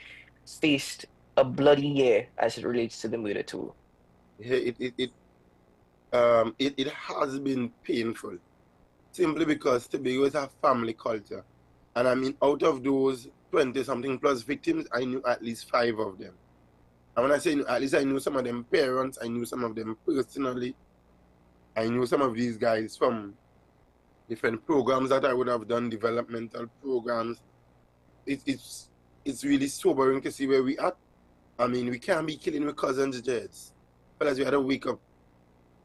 faced a bloody year as it relates to the murder tool. Yeah, it has been painful, simply because Tobago is a family culture. And I mean, out of those 20-something plus victims, I knew at least 5 of them. And when I say at least I knew some of them parents, I knew some of them personally. I knew some of these guys from different programs that I would have done, developmental programs. It's really sobering to see where we are. I mean, we can't be killing with cousins' jets. Fellas, we had to wake up.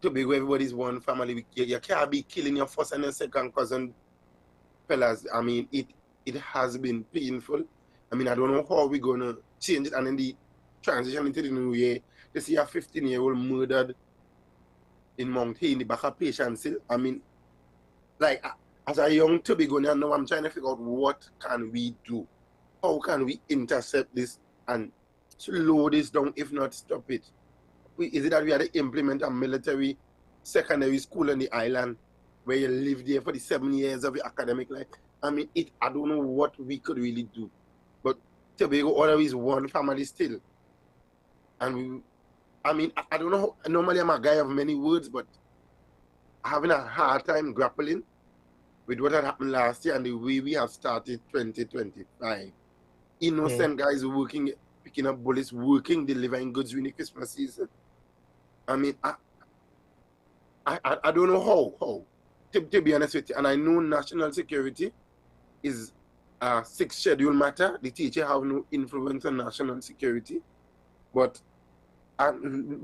Tobago, everybody's one family. You can't be killing your first and your second cousin. Fellas, I mean, it has been painful. I mean, I don't know how we're going to change it. And then the transition into the new year, to see a 15-year-old murdered in Mount Hay in the back of Patience Hill. I mean, like, as a young Tobagonian now, I'm trying to figure out what can we do? How can we intercept this and slow this down, if not stop it? Is it that we had to implement a military secondary school on the island where you live there for the 7 years of your academic life? I mean, I don't know what we could really do. But Tobago always one family still. And I don't know how, normally I'm a guy of many words, but having a hard time grappling with what had happened last year and the way we have started 2025. Innocent guys working, picking up bullets, working, delivering goods during the Christmas season. I mean, I don't know how to be honest with you. And I know national security is a 6th schedule matter. The teacher have no influence on national security. But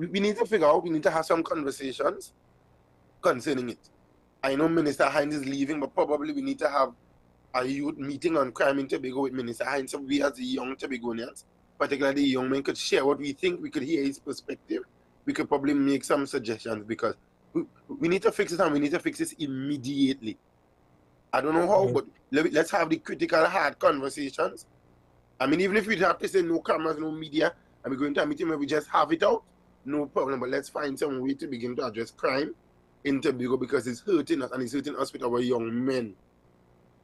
we need to figure out, we need to have some conversations concerning it. I know Minister Hines is leaving, but probably we need to have a youth meeting on crime in Tobago with Minister Hines. So we as the young Tobagonians, particularly the young men, could share what we think, we could hear his perspective. We could probably make some suggestions because we need to fix it, and we need to fix this immediately. I don't know how, but let's have the critical, hard conversations. I mean, even if we have to say no cameras, no media, and we're going to a meeting where we just have it out, no problem. But let's find some way to begin to address crime in Tobago because it's hurting us, and it's hurting us with our young men.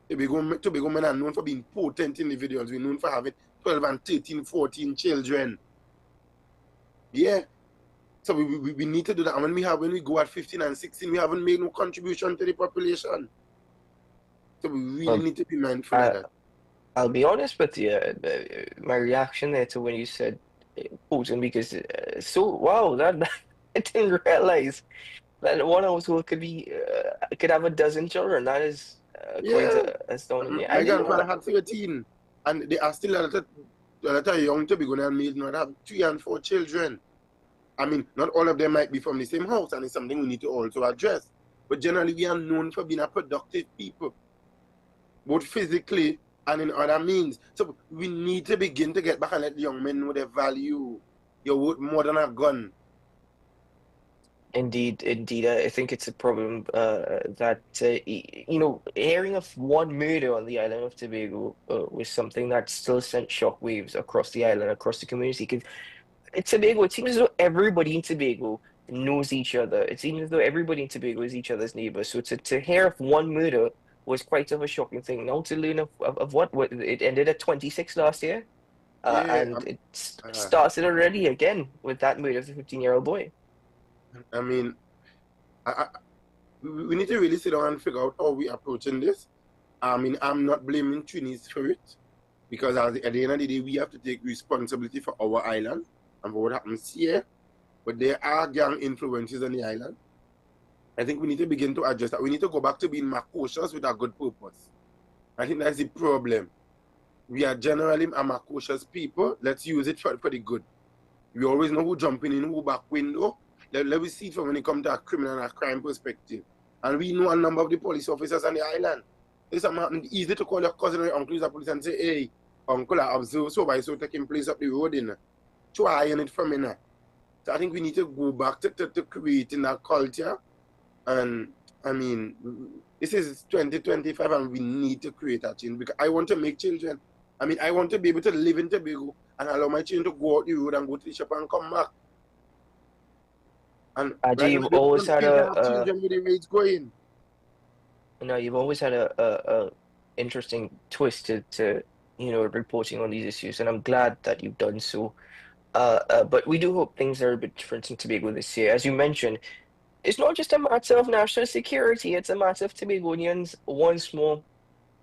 Tobago men are known for being potent individuals. We're known for having 12 and 13, 14 children. Yeah. So we need to do that. And when we go at 15 and 16, we haven't made no contribution to the population. So we really need to be mindful of that. I'll be honest with you. My reaction there to when you said Putin, because wow, that I didn't realize that one household could have a dozen children. That is quite Yeah. astounding. I My didn't know grandfather that. had 13, and they are still a lot of young to be going to meet, not have 3 and 4 children. I mean, not all of them might be from the same house, and it's something we need to also address. But generally, we are known for being a productive people, both physically and in other means. So we need to begin to get back and let the young men know their value. You're worth more than a gun. Indeed, indeed. I think it's a problem that hearing of one murder on the island of Tobago was something that still sent shockwaves across the island, across the community. Because Tobago, it seems as though everybody in Tobago knows each other. It seems as though everybody in Tobago is each other's neighbor. So to hear of one murder was quite of a shocking thing. Now to learn of what it ended at 26 last year, and it started already again with that murder of the 15-year-old boy. I mean, we need to really sit down and figure out how we're approaching this. I mean, I'm not blaming Trinis for it, because at the end of the day, we have to take responsibility for our island and for what happens here. But there are gang influences on the island. I think we need to begin to address that. We need to go back to being more cautious with a good purpose. I think that's the problem. We are generally a more cautious people. Let's use it for the good. We always know who jumping in, who back window. Let me see it from when it comes to a criminal and a crime perspective. And we know a number of the police officers on the island. It's easy to call your cousin or your uncle who's a police and say, hey, uncle, I observe so by so taking place up the road in. Try it from in. So I think we need to go back to creating that culture. And I mean, this is 2025 and we need to create that change, because I want to make children. I mean, I want to be able to live in Tobago and allow my children to go out the road and go to the shop and come back. And Ajay, you've always had children with the rates going. You've always had a interesting twist to reporting on these issues, and I'm glad that you've done so. But we do hope things are a bit different in Tobago this year. As you mentioned, it's not just a matter of national security, it's a matter of Tobagonians once more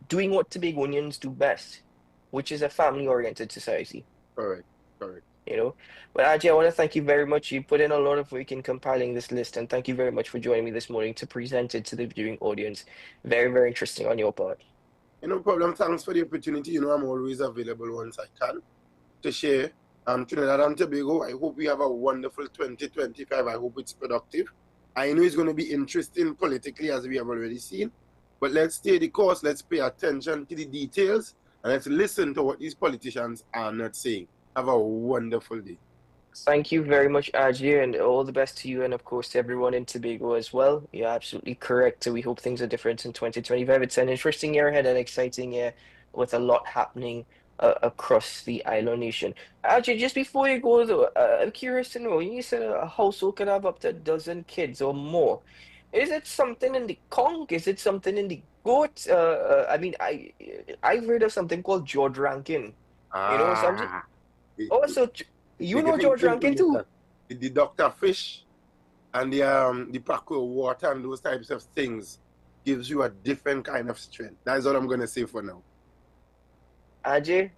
doing what Tobagonians do best, which is a family-oriented society. Correct. But Ajay, I want to thank you very much. You put in a lot of work in compiling this list, and thank you very much for joining me this morning to present it to the viewing audience. Very, very interesting on your part. No problem. Thanks for the opportunity. I'm always available once I can to share. Trinidad and Tobago, I hope we have a wonderful 2025. I hope it's productive. I know it's going to be interesting politically, as we have already seen, but let's stay the course. Let's pay attention to the details, and let's listen to what these politicians are not saying. Have a wonderful day. Thank you very much, Ajay, and all the best to you, and of course to everyone in Tobago as well. You're absolutely correct. So we hope things are different in 2025. It's an interesting year ahead, an exciting year with a lot happening across the island nation. Ajay, just before you go though, I'm curious to know, you said a household can have up to a dozen kids or more. Is it something in the conch? Is it something in the goat? I mean, I've heard of something called George Rankin. So I'm just... Oh, so you know George Rankin too? The Dr. Fish and the Paco water and those types of things gives you a different kind of strength. That's all I'm going to say for now. Ajay,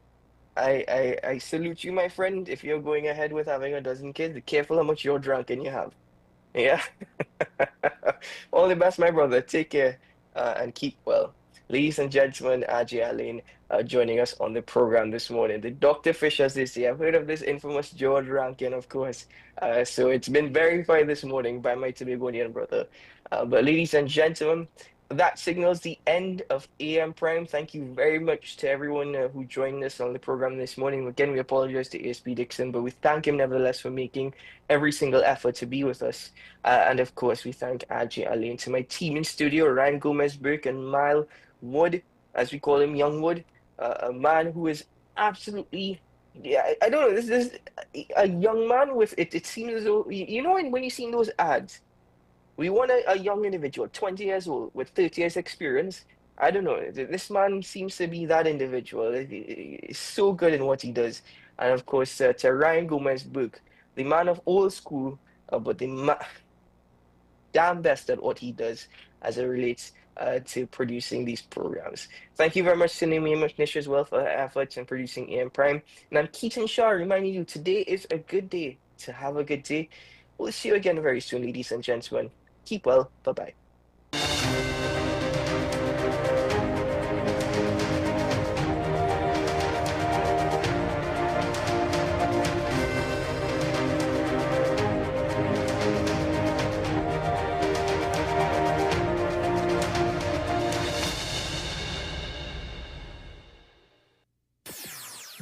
I salute you, my friend. If you're going ahead with having a dozen kids, be careful how much George Rankin you have. Yeah. All the best, my brother. Take care and keep well. Ladies and gentlemen, Ajay Alain joining us on the program this morning. The Dr. Fish, as they say. I've heard of this infamous George Rankin, of course. So it's been verified this morning by my Tobagonian brother. But ladies and gentlemen, that signals the end of AM Prime. Thank you very much to everyone who joined us on the program this morning. Again, we apologize to ASP Dixon, but we thank him nevertheless for making every single effort to be with us. And of course, we thank Ajay Alain, to my team in studio, Ryan Gomez-Burke and Mile Wood, as we call him, Young Wood, a man who is absolutely, I don't know, this is a young man with, it seems as though, when you see those ads, we want a young individual, 20 years old, with 30 years experience. I don't know, this man seems to be that individual. He's so good in what he does. And of course, to Ryan Gomez-Burke, the man of old school, but the damn best at what he does as it relates to producing these programs. Thank you very much to Naomi McNish as well for her efforts in producing AM Prime. And I'm Keaton Shaw reminding you today is a good day to have a good day. We'll see you again very soon, ladies and gentlemen. Keep well. Bye-bye.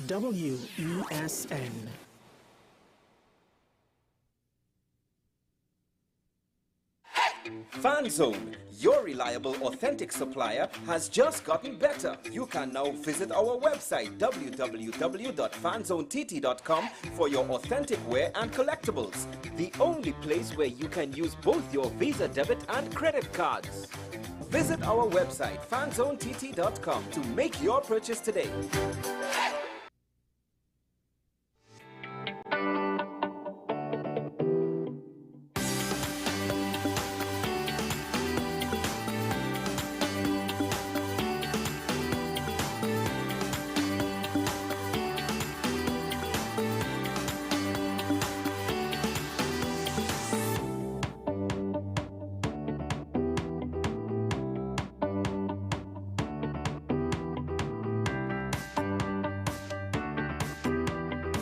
WESN. FanZone, your reliable, authentic supplier, has just gotten better. You can now visit our website www.fanzonett.com for your authentic wear and collectibles. The only place where you can use both your Visa debit and credit cards. Visit our website fanzonett.com to make your purchase today.